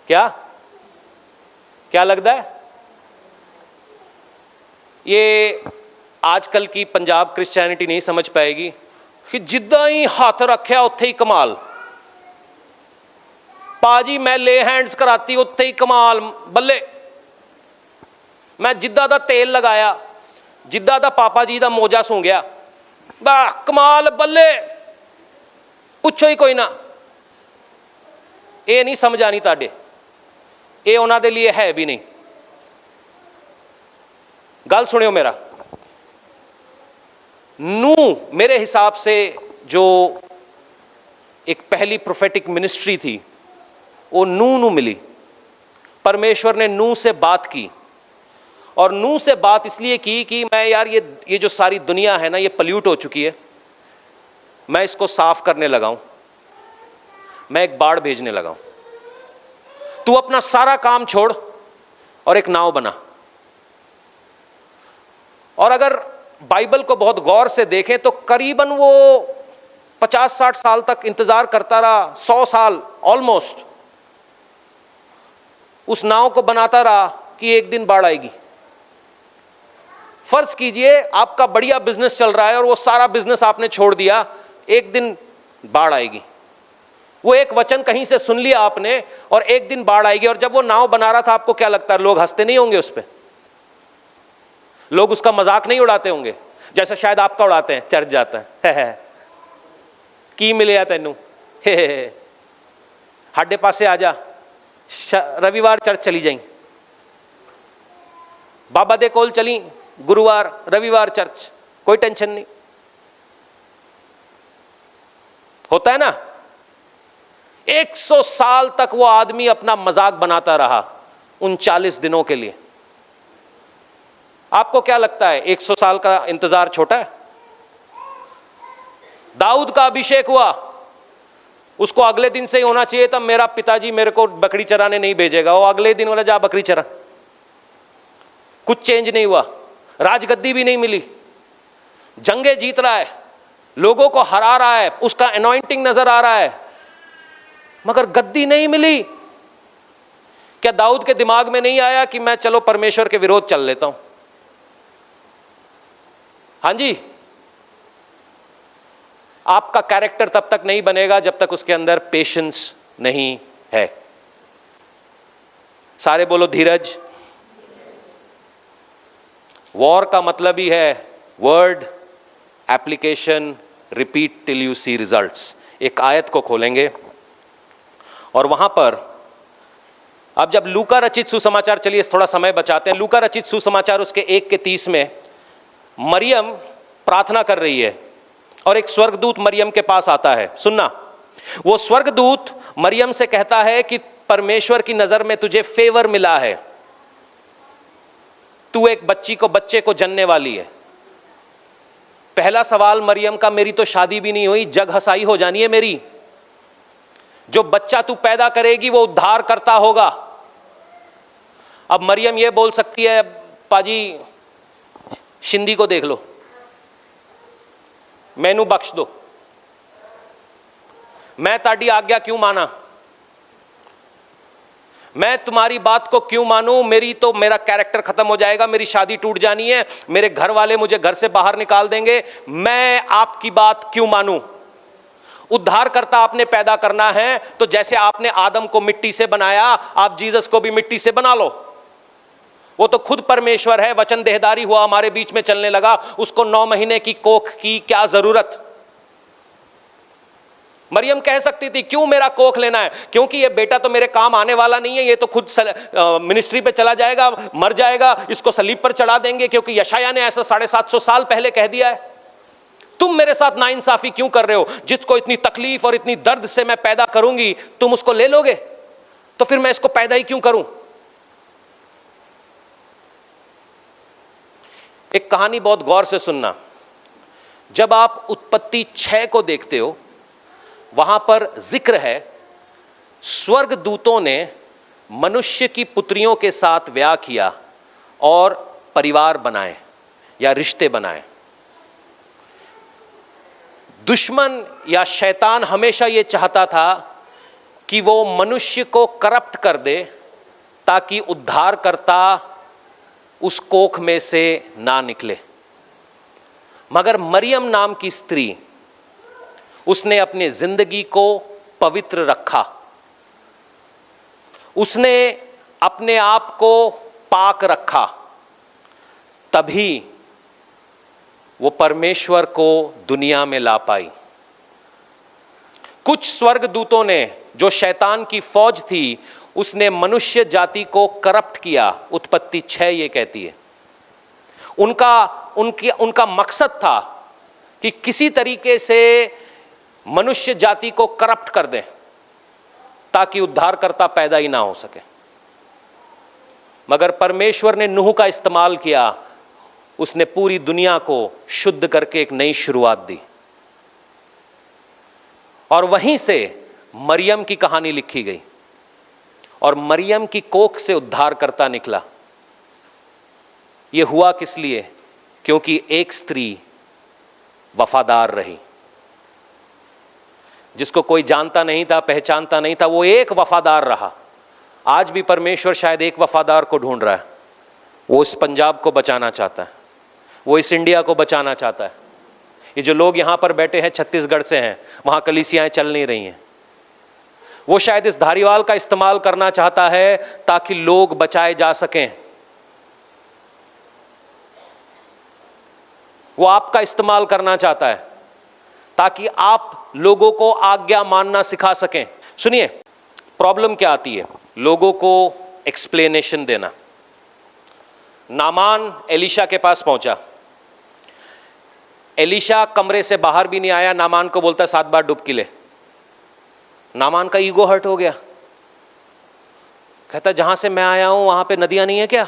क्या क्या लगता है? ये आजकल की पंजाब क्रिश्चियनिटी नहीं समझ पाएगी कि जिद्दां ही हाथ रखा उत्थे ही कमाल। पाजी मैं ले हैंड्स कराती उत्थे ही कमाल, बल्ले। मैं जिद्दां दा तेल लगाया, जिद्दां दा पापा जी दा मोजा सूंघिया, वाह कमाल, बल्ले, पुछो ही कोई ना। ये नहीं समझ आनी ताडे, ये उन्हां दे लिए है भी नहीं। गल सुनियो मेरा, नूह मेरे हिसाब से जो एक पहली प्रोफेटिक मिनिस्ट्री थी वो नूह मिली। परमेश्वर ने नूह से बात की, और नूह से बात इसलिए की कि मैं यार ये जो सारी दुनिया है ना, ये पल्यूट हो चुकी है, मैं इसको साफ करने लगा हूं, मैं एक बाढ़ भेजने लगा हूं। तू अपना सारा काम छोड़ और एक नाव बना। और अगर बाइबल को बहुत गौर से देखें तो करीबन वो 50-60 साल तक इंतजार करता रहा, 100 साल ऑलमोस्ट उस नाव को बनाता रहा कि एक दिन बाढ़ आएगी। फर्ज कीजिए आपका बढ़िया बिजनेस चल रहा है और वो सारा बिजनेस आपने छोड़ दिया, एक दिन बाढ़ आएगी। वो एक वचन कहीं से सुन लिया आपने और एक दिन बाढ़ आएगी। और जब वो नाव बना रहा था, आपको क्या लगता है लोग हंसते नहीं होंगे उस पर? लोग उसका मजाक नहीं उड़ाते होंगे जैसे शायद आपका उड़ाते हैं? चर्च जाता है की मिले तेनू, हाडे पासे आ जा, रविवार चर्च चली जाई, बाबा दे कोल चली, गुरुवार रविवार चर्च, कोई टेंशन नहीं। होता है ना? 100 साल तक वो आदमी अपना मजाक बनाता रहा 39 दिनों के लिए। आपको क्या लगता है 100 साल का इंतजार छोटा है? दाऊद का अभिषेक हुआ, उसको अगले दिन से ही होना चाहिए था, मेरा पिताजी मेरे को बकरी चराने नहीं भेजेगा, वो अगले दिन वाला जा बकरी चरा। कुछ चेंज नहीं हुआ, राजगद्दी भी नहीं मिली, जंगे जीत रहा है, लोगों को हरा रहा है, उसका अनॉइंटिंग नजर आ रहा है, मगर गद्दी नहीं मिली। क्या दाऊद के दिमाग में नहीं आया कि मैं चलो परमेश्वर के विरोध चल लेता हूं? हाँ जी, आपका कैरेक्टर तब तक नहीं बनेगा जब तक उसके अंदर पेशेंस नहीं है। सारे बोलो धीरज। वॉर का मतलब ही है word, application, repeat till you see results. एक आयत को खोलेंगे और वहां पर अब जब लूका रचित सुसमाचार, चलिए थोड़ा समय बचाते हैं। लूका रचित सुसमाचार उसके 1:30 में मरियम प्रार्थना कर रही है और एक स्वर्गदूत मरियम के पास आता है। सुनना, वो स्वर्गदूत मरियम से कहता है कि परमेश्वर की नजर में तुझे फेवर मिला है, तू एक बच्चे को जन्ने वाली है। पहला सवाल मरियम का, मेरी तो शादी भी नहीं हुई, जग हसाई हो जानी है मेरी। जो बच्चा तू पैदा करेगी वो उद्धार करता होगा। अब मरियम ये बोल सकती है, पाजी शिंदी को देख लो, मैनू बख्श दो, मैं ताड़ी आज्ञा क्यों माना, मैं तुम्हारी बात को क्यों मानूं, मेरा कैरेक्टर खत्म हो जाएगा, मेरी शादी टूट जानी है, मेरे घर वाले मुझे घर से बाहर निकाल देंगे, मैं आपकी बात क्यों मानूं। उद्धार करता आपने पैदा करना है तो जैसे आपने आदम को मिट्टी से बनाया, आप जीसस को भी मिट्टी से बना लो। वो तो खुद परमेश्वर है, वचन देहधारी हुआ, हमारे बीच में चलने लगा, उसको 9 महीने की कोख की क्या जरूरत। मरियम कह सकती थी क्यों मेरा कोख लेना है, क्योंकि ये बेटा तो मेरे काम आने वाला नहीं है, ये तो खुद मिनिस्ट्री पे चला जाएगा, मर जाएगा, इसको सलीब पर चढ़ा देंगे, क्योंकि यशाया ने ऐसा 750 साल पहले कह दिया है। तुम मेरे साथ नाइंसाफी क्यों कर रहे हो, जिसको इतनी तकलीफ और इतनी दर्द से मैं पैदा करूंगी तुम उसको ले लोगे, तो फिर मैं इसको पैदा ही क्यों करूं। एक कहानी बहुत गौर से सुनना, जब आप उत्पत्ति 6 को देखते हो, वहां पर जिक्र है स्वर्ग दूतों ने मनुष्य की पुत्रियों के साथ ब्याह किया और परिवार बनाए या रिश्ते बनाए। दुश्मन या शैतान हमेशा यह चाहता था कि वो मनुष्य को करप्ट कर दे ताकि उद्धारकर्ता उस कोख में से ना निकले। मगर मरियम नाम की स्त्री, उसने अपनी जिंदगी को पवित्र रखा, उसने अपने आप को पाक रखा, तभी वो परमेश्वर को दुनिया में ला पाई। कुछ स्वर्गदूतों ने, जो शैतान की फौज थी, उसने मनुष्य जाति को करप्ट किया। उत्पत्ति 6 ये कहती है। उनका मकसद था कि किसी तरीके से मनुष्य जाति को करप्ट कर दें ताकि उद्धारकर्ता पैदा ही ना हो सके। मगर परमेश्वर ने नूह का इस्तेमाल किया, उसने पूरी दुनिया को शुद्ध करके एक नई शुरुआत दी, और वहीं से मरियम की कहानी लिखी गई, और मरियम की कोख से उद्धारकर्ता निकला। यह हुआ किस लिए? क्योंकि एक स्त्री वफादार रही, जिसको कोई जानता नहीं था, पहचानता नहीं था, वो एक वफादार रहा। आज भी परमेश्वर शायद एक वफादार को ढूंढ रहा है। वो इस पंजाब को बचाना चाहता है, वो इस इंडिया को बचाना चाहता है। ये जो लोग यहाँ पर बैठे हैं छत्तीसगढ़ से हैं, वहाँ कलीसियाएं चल नहीं रही हैं, वो शायद इस धारीवाल का इस्तेमाल करना चाहता है ताकि लोग बचाए जा सकें। वो आपका इस्तेमाल करना चाहता है ताकि आप लोगों को आज्ञा मानना सिखा सकें। सुनिए, प्रॉब्लम क्या आती है? लोगों को एक्सप्लेनेशन देना। नामान एलीशा के पास पहुंचा, एलीशा कमरे से बाहर भी नहीं आया, नामान को बोलता 7 बार डुबकी ले। नामान का ईगो हर्ट हो गया, कहता जहां से मैं आया हूं वहां पे नदियां नहीं है क्या?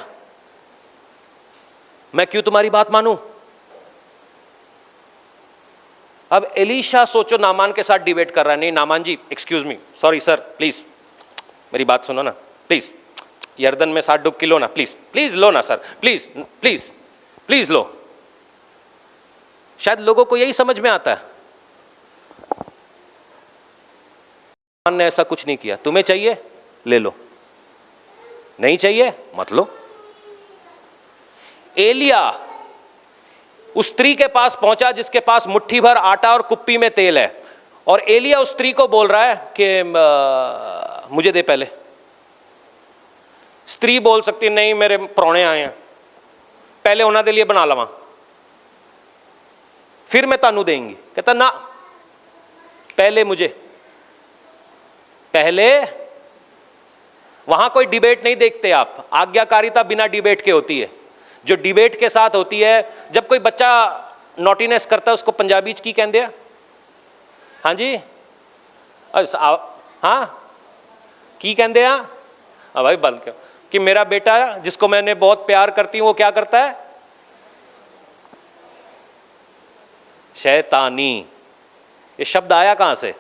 मैं क्यों तुम्हारी बात मानूं? अब एलीशा सोचो नामान के साथ डिबेट कर रहा है। नहीं नामान जी, excuse me, sorry sir, please मेरी बात सुनो ना, प्लीज यर्दन में 7 डुबकी लो ना, प्लीज प्लीज लो ना सर, प्लीज प्लीज प्लीज लो। शायद लोगों को यही समझ में आता है। नामान ने ऐसा कुछ नहीं किया। तुम्हें चाहिए ले लो, नहीं चाहिए मत लो। एलिया उस स्त्री के पास पहुंचा जिसके पास मुट्ठी भर आटा और कुप्पी में तेल है, और एलिया उस स्त्री को बोल रहा है कि मुझे दे पहले। स्त्री बोल सकती नहीं, मेरे प्राणे आए हैं, पहले उन्होंने दे लिए बना लवा, फिर मैं तानू देंगी। कहता ना, पहले मुझे, पहले। वहां कोई डिबेट नहीं देखते आप। आज्ञाकारिता बिना डिबेट के होती है। जो डिबेट के साथ होती है, जब कोई बच्चा नॉटीनेस करता है उसको पंजाबी च की कहते हैं? हाँ जी, हाँ की कहते हैं? हाँ भाई बंद क्यों? कि मेरा बेटा जिसको मैंने बहुत प्यार करती हूँ वो क्या करता है? शैतानी, ये शब्द आया कहां से?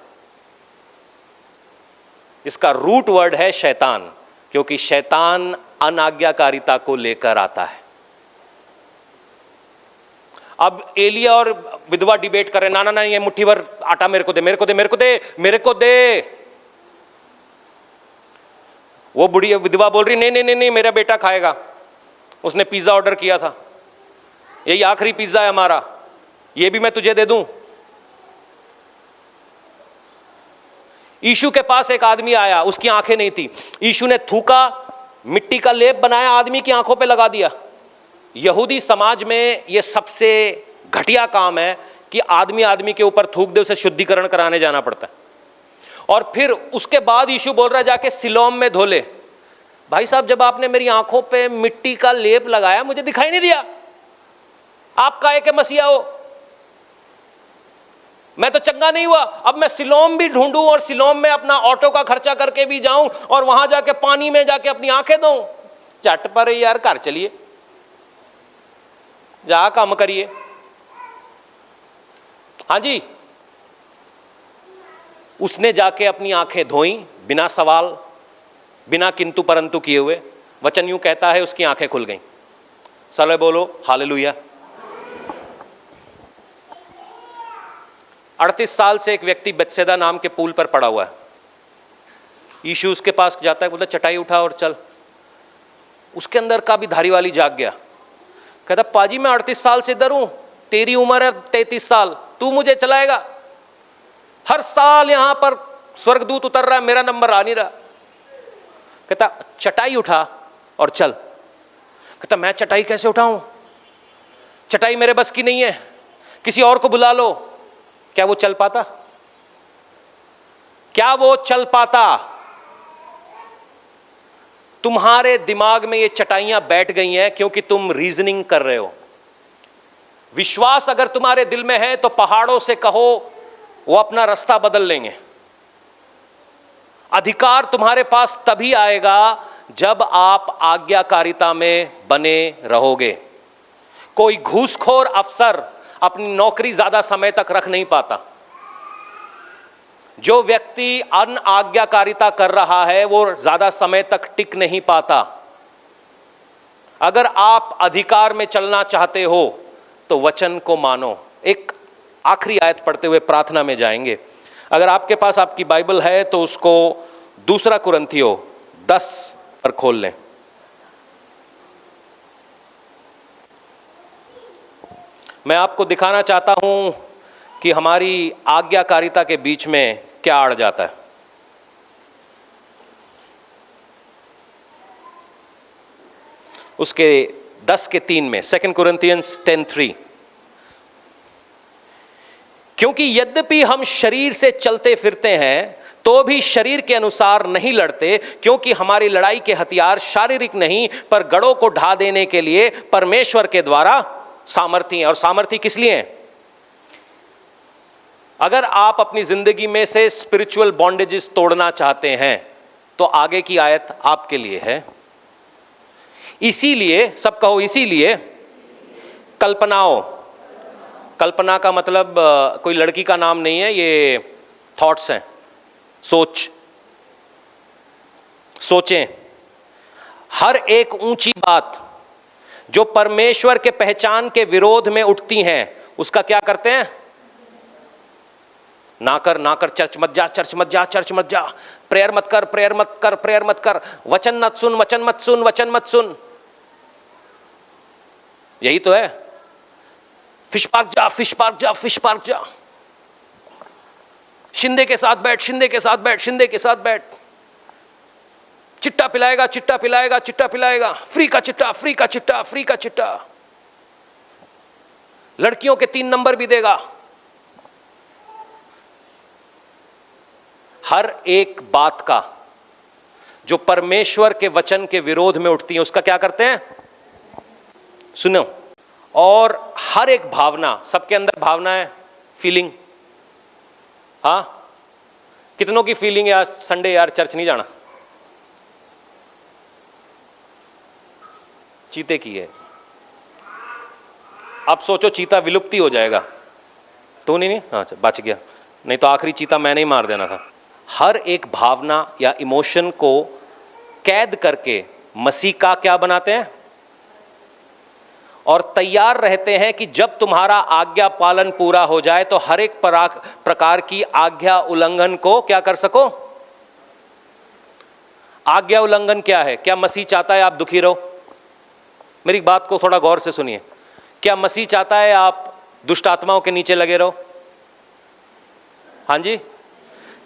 इसका रूट वर्ड है शैतान, क्योंकि शैतान अनाज्ञाकारिता को लेकर आता है। अब एलिया और विधवा डिबेट कर रहे, ना ना ना, ये मुट्ठी भर आटा मेरे को दे, मेरे को दे, मेरे को दे, मेरे को दे। वो बुढ़ी विधवा बोल रही, नहीं नहीं नहीं नहीं, मेरा बेटा खाएगा, उसने पिज्जा ऑर्डर किया था, यही आखिरी पिज्जा है हमारा, ये भी मैं तुझे दे दूं। यीशु के पास एक आदमी आया, उसकी आंखें नहीं थी, यीशु ने थूका, मिट्टी का लेप बनाया, आदमी की आंखों पे लगा दिया। यहूदी समाज में यह सबसे घटिया काम है कि आदमी आदमी के ऊपर थूक दे, उसे शुद्धिकरण कराने जाना पड़ता है। और फिर उसके बाद यीशु बोल रहा है, जाके सिलोम में धो ले। भाई साहब, जब आपने मेरी आंखों पे मिट्टी का लेप लगाया, मुझे दिखाई नहीं दिया, आप काहे के मसीहा हो? मैं तो चंगा नहीं हुआ, अब मैं सिलोम भी ढूंढूं और सिलोम में अपना ऑटो का खर्चा करके भी जाऊं और वहां जाके पानी में जाके अपनी आंखें दूं? चट पर यार, घर चलिए, जा काम करिए। हाँ जी, उसने जाके अपनी आंखें धोई बिना सवाल, बिना किंतु परंतु किए हुए। वचन यूं कहता है, उसकी आंखें खुल गईं। साले बोलो हालेलुया। 38 साल से एक व्यक्ति बेत्सैदा नाम के पुल पर पड़ा हुआ है। यीशु उसके पास जाता है, बोलता चटाई उठा और चल। उसके अंदर का भी धारी वाली जाग गया, कहता पाजी मैं 38 साल से इधर हूं, तेरी उम्र है 33 साल, तू मुझे चलाएगा? हर साल यहां पर स्वर्गदूत उतर रहा है, मेरा नंबर आ नहीं रहा। कहता चटाई उठा और चल। कहता मैं चटाई कैसे उठाऊं, चटाई मेरे बस की नहीं है, किसी और को बुला लो। क्या वो चल पाता? क्या वो चल पाता? तुम्हारे दिमाग में ये चटाइयां बैठ गई हैं क्योंकि तुम रीजनिंग कर रहे हो। विश्वास अगर तुम्हारे दिल में है तो पहाड़ों से कहो, वो अपना रास्ता बदल लेंगे। अधिकार तुम्हारे पास तभी आएगा जब आप आज्ञाकारिता में बने रहोगे। कोई घूसखोर अफसर अपनी नौकरी ज्यादा समय तक रख नहीं पाता। जो व्यक्ति अनाज्ञाकारिता कर रहा है वो ज्यादा समय तक टिक नहीं पाता। अगर आप अधिकार में चलना चाहते हो तो वचन को मानो। एक आखिरी आयत पढ़ते हुए प्रार्थना में जाएंगे। अगर आपके पास आपकी बाइबल है तो उसको 2 कुरिन्थियों 10 पर खोल लें। मैं आपको दिखाना चाहता हूं कि हमारी आज्ञाकारिता के बीच में क्या अड़ जाता है। उसके 10:3 में 2 Corinthians 10:3, क्योंकि यद्यपि हम शरीर से चलते फिरते हैं तो भी शरीर के अनुसार नहीं लड़ते, क्योंकि हमारी लड़ाई के हथियार शारीरिक नहीं पर गढ़ों को ढा देने के लिए परमेश्वर के द्वारा सामर्थी हैं। और सामर्थी किस लिए हैं? अगर आप अपनी जिंदगी में से स्पिरिचुअल बॉन्डेजेस तोड़ना चाहते हैं तो आगे की आयत आपके लिए है। इसीलिए, सब कहो इसीलिए, कल्पनाओं, कल्पना का मतलब कोई लड़की का नाम नहीं है, ये थॉट्स हैं, सोचें। हर एक ऊंची बात जो परमेश्वर के पहचान के विरोध में उठती हैं उसका क्या करते हैं? ना कर, चर्च मत जा, चर्च मत जा, चर्च मत जा, प्रेयर मत कर, प्रेयर मत कर, प्रेयर मत कर, वचन मत सुन, वचन मत सुन, वचन मत सुन। यही तो है। फिश पार्क जा, फिश पार्क जा, फिश पार्क जा, शिंदे के साथ बैठ, शिंदे के साथ बैठ, शिंदे के साथ बैठ, चिट्टा पिलाएगा, चिट्टा पिलाएगा, चिट्टा पिलाएगा, फ्री का चिट्टा, फ्री का चिट्टा, फ्री का चिट्टा, लड़कियों के 3 नंबर भी देगा। हर एक बात का जो परमेश्वर के वचन के विरोध में उठती है उसका क्या करते हैं? सुनो। और हर एक भावना, सबके अंदर भावना है, फीलिंग। हाँ, कितनों की फीलिंग है आज संडे यार चर्च नहीं जाना? चीते की है। अब सोचो चीता विलुप्ति हो जाएगा, तू नहीं, हाँ बच गया, नहीं तो आखिरी चीता मैंने ही मार देना था। हर एक भावना या इमोशन को कैद करके मसीह का क्या बनाते हैं और तैयार रहते हैं कि जब तुम्हारा आज्ञा पालन पूरा हो जाए तो हर एक प्रकार की आज्ञा उल्लंघन को क्या कर सको। आज्ञा उल्लंघन क्या है? क्या मसीह चाहता है आप दुखी रहो? मेरी बात को थोड़ा गौर से सुनिए। क्या मसीह चाहता है आप दुष्ट आत्माओं के नीचे लगे रहो? हाँ जी।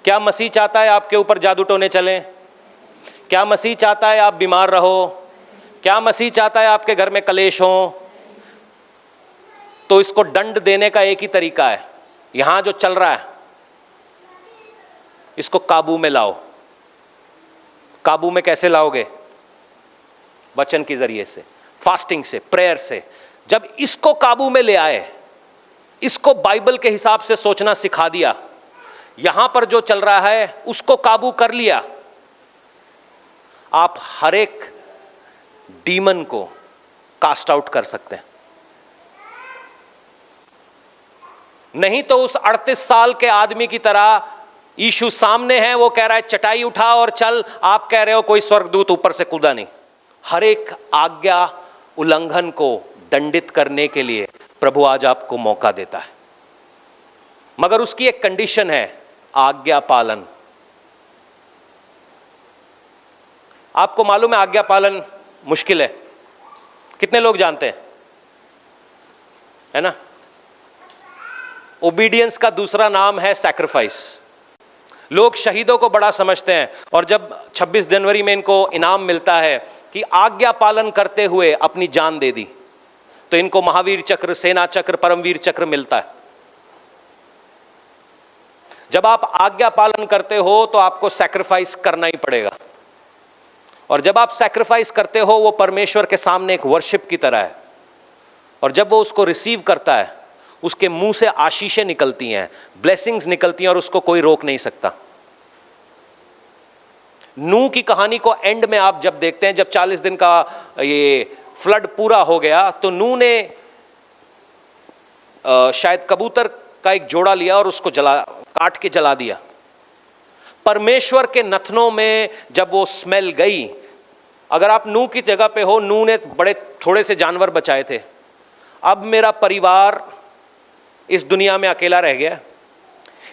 क्या मसीह चाहता है आपके ऊपर जादू टोने चलें? क्या मसीह चाहता है आप बीमार रहो? क्या मसीह चाहता है आपके घर में कलेश हो? तो इसको दंड देने का एक ही तरीका है, यहां जो चल रहा है इसको काबू में लाओ। काबू में कैसे लाओगे? वचन के जरिए से, फास्टिंग से, प्रेयर से। जब इसको काबू में ले आए, इसको बाइबल के हिसाब से सोचना सिखा दिया, यहां पर जो चल रहा है उसको काबू कर लिया, आप हर एक डीमन को कास्ट आउट कर सकते हैं। नहीं तो उस 38 साल के आदमी की तरह यीशु सामने है, वो कह रहा है चटाई उठा और चल, आप कह रहे हो कोई स्वर्गदूत ऊपर से कूदा नहीं। हर एक आज्ञा उल्लंघन को दंडित करने के लिए प्रभु आज आपको मौका देता है, मगर उसकी एक कंडीशन है, आज्ञा पालन। आपको मालूम है आज्ञा पालन मुश्किल है, कितने लोग जानते हैं? है ना? ओबीडियंस का दूसरा नाम है सैक्रिफाइस। लोग शहीदों को बड़ा समझते हैं और जब 26 जनवरी में इनको इनाम मिलता है कि आज्ञा पालन करते हुए अपनी जान दे दी, तो इनको महावीर चक्र, सेना चक्र, परमवीर चक्र मिलता है। जब आप आज्ञा पालन करते हो तो आपको सैक्रिफाइस करना ही पड़ेगा, और जब आप सैक्रिफाइस करते हो वो परमेश्वर के सामने एक वर्शिप की तरह है, और जब वो उसको रिसीव करता है उसके मुंह से आशीषें निकलती हैं, ब्लेसिंग्स निकलती हैं, और उसको कोई रोक नहीं सकता। नूह की कहानी को एंड में आप जब देखते हैं, जब 40 दिन का ये फ्लड पूरा हो गया, तो नूह ने शायद कबूतर का एक जोड़ा लिया और उसको काट के जला दिया। परमेश्वर के नथनों में जब वो स्मेल गई, अगर आप नूह की जगह पे हो, नूह ने बड़े थोड़े से जानवर बचाए थे, अब मेरा परिवार इस दुनिया में अकेला रह गया,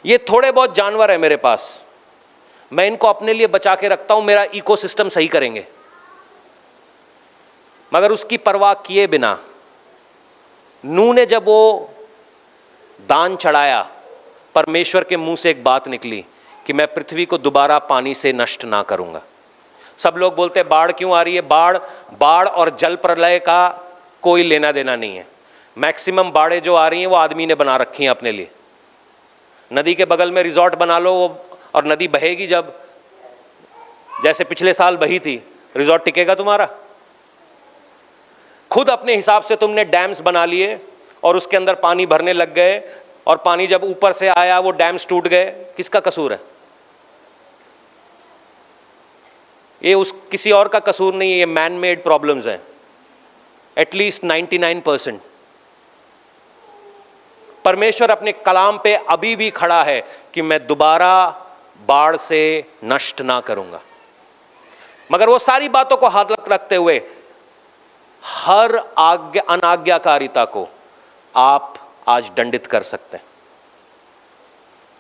ये थोड़े बहुत जानवर है मेरे पास, मैं इनको अपने लिए बचा के रखता हूं, मेरा इकोसिस्टम सही करेंगे। मगर उसकी परवाह किए बिना नूह ने जब वो दान चढ़ाया, परमेश्वर के मुंह से एक बात निकली कि मैं पृथ्वी को दोबारा पानी से नष्ट ना करूंगा। सब लोग बोलते हैं बाढ़ क्यों आ रही है? बाढ़ और जल प्रलय का कोई लेना देना नहीं है। मैक्सिमम बाढ़ें जो आ रही हैं वो आदमी ने बना रखी हैं अपने लिए। नदी के बगल में रिजॉर्ट बना लो, और नदी बहेगी जब, जैसे पिछले साल बही थी, रिजॉर्ट टिकेगा तुम्हारा? खुद अपने हिसाब से तुमने डैम्स बना लिए और उसके अंदर पानी भरने लग गए, और पानी जब ऊपर से आया वो डैम्स टूट गए। किसका कसूर है? ये किसी और का कसूर नहीं है, ये मैन मेड प्रॉब्लम्स हैं, एटलीस्ट 99%। परमेश्वर अपने कलाम पे अभी भी खड़ा है कि मैं दोबारा बाढ़ से नष्ट ना करूंगा। मगर वो सारी बातों को हाथ रखते हुए हर अनाज्ञाकारिता को आप आज दंडित कर सकते हैं।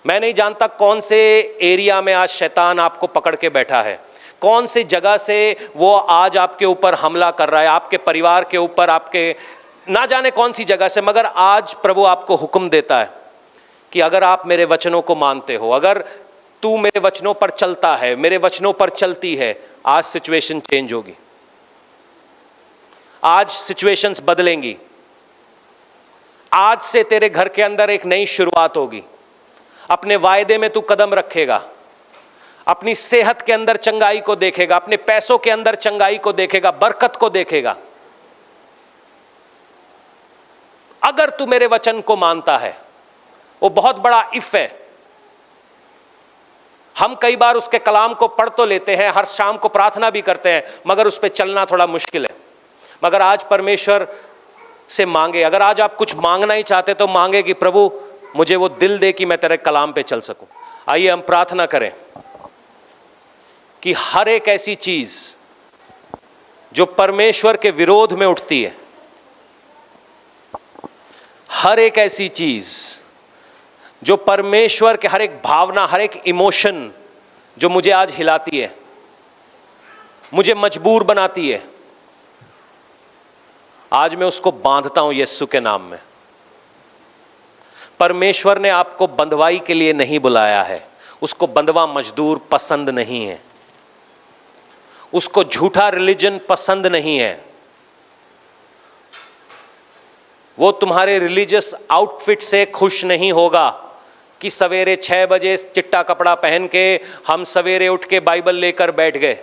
मैं नहीं जानता कौन से एरिया में आज शैतान आपको पकड़ के बैठा है, कौन सी जगह से वो आज आपके ऊपर हमला कर रहा है, आपके परिवार के ऊपर, आपके ना जाने कौन सी जगह से। मगर आज प्रभु आपको हुक्म देता है कि अगर आप मेरे वचनों को मानते हो, अगर तू मेरे वचनों पर चलता है, मेरे वचनों पर चलती है, आज सिचुएशन चेंज होगी, आज सिचुएशंस बदलेंगी, आज से तेरे घर के अंदर एक नई शुरुआत होगी। अपने वायदे में तू कदम रखेगा, अपनी सेहत के अंदर चंगाई को देखेगा, अपने पैसों के अंदर चंगाई को देखेगा, बरकत को देखेगा। अगर तू मेरे वचन को मानता है, वो बहुत बड़ा इफ है। हम कई बार उसके कलाम को पढ़ तो लेते हैं, हर शाम को प्रार्थना भी करते हैं, मगर उस पर चलना थोड़ा मुश्किल है। मगर आज परमेश्वर से मांगे, अगर आज आप कुछ मांगना ही चाहते तो मांगे कि प्रभु मुझे वो दिल दे कि मैं तेरे कलाम पे चल सकूं। आइए हम प्रार्थना करें कि हर एक ऐसी चीज जो परमेश्वर के विरोध में उठती है, हर एक ऐसी चीज जो परमेश्वर के, हर एक भावना, हर एक इमोशन जो मुझे आज हिलाती है, मुझे मजबूर बनाती है, आज मैं उसको बांधता हूं यीशु के नाम में। परमेश्वर ने आपको बंधवाई के लिए नहीं बुलाया है, उसको बंधवा मजदूर पसंद नहीं है, उसको झूठा रिलीजन पसंद नहीं है। वो तुम्हारे रिलीजियस आउटफिट से खुश नहीं होगा कि सवेरे 6 बजे चिट्टा कपड़ा पहन के हम सवेरे उठ के बाइबल लेकर बैठ गए।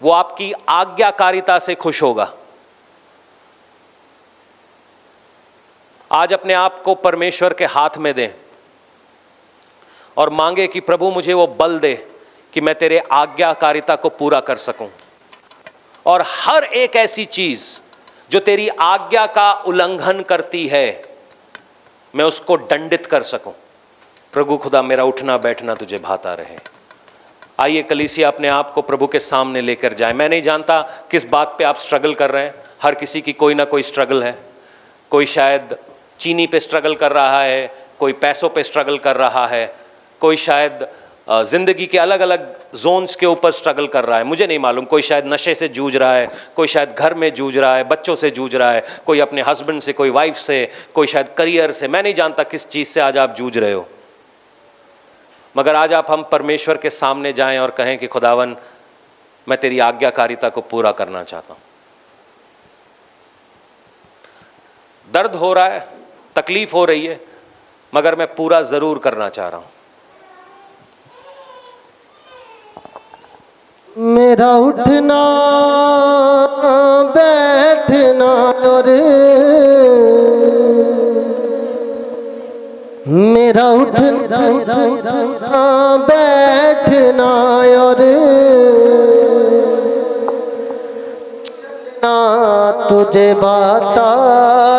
वो आपकी आज्ञाकारिता से खुश होगा। आज अपने आप को परमेश्वर के हाथ में दें और मांगे कि प्रभु मुझे वो बल दे कि मैं तेरे आज्ञाकारिता को पूरा कर सकूं, और हर एक ऐसी चीज जो तेरी आज्ञा का उल्लंघन करती है मैं उसको दंडित कर सकूं। प्रभु खुदा मेरा उठना बैठना तुझे भाता रहे। आइए कलीसिया अपने आप को प्रभु के सामने लेकर जाए। मैं नहीं जानता किस बात पे आप स्ट्रगल कर रहे हैं, हर किसी की कोई ना कोई स्ट्रगल है। कोई शायद चीनी पे स्ट्रगल कर रहा है, कोई पैसों पे स्ट्रगल कर रहा है, कोई शायद जिंदगी के अलग अलग जोन्स के ऊपर स्ट्रगल कर रहा है, मुझे नहीं मालूम। कोई शायद नशे से जूझ रहा है, कोई शायद घर में जूझ रहा है, बच्चों से जूझ रहा है, कोई अपने हस्बैंड से, कोई वाइफ से, कोई शायद करियर से। मैं नहीं जानता किस चीज़ से आज आप जूझ रहे हो, मगर आज आप हम परमेश्वर के सामने जाएं और कहें कि खुदावन मैं तेरी आज्ञाकारिता को पूरा करना चाहता हूं। दर्द हो रहा है, तकलीफ हो रही है, मगर मैं पूरा जरूर करना चाह रहा हूं। मेरा उठना बैठना और मेरा उठना बैठना और ना तुझे बाता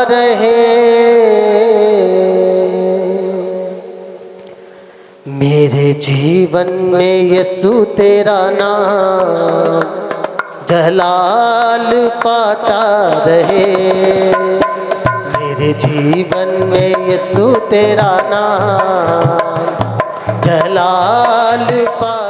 रहे। मेरे जीवन में यीशु तेरा नाम जलाल पाता रहे। मेरे जीवन में यीशु तेरा नाम जलाल पाता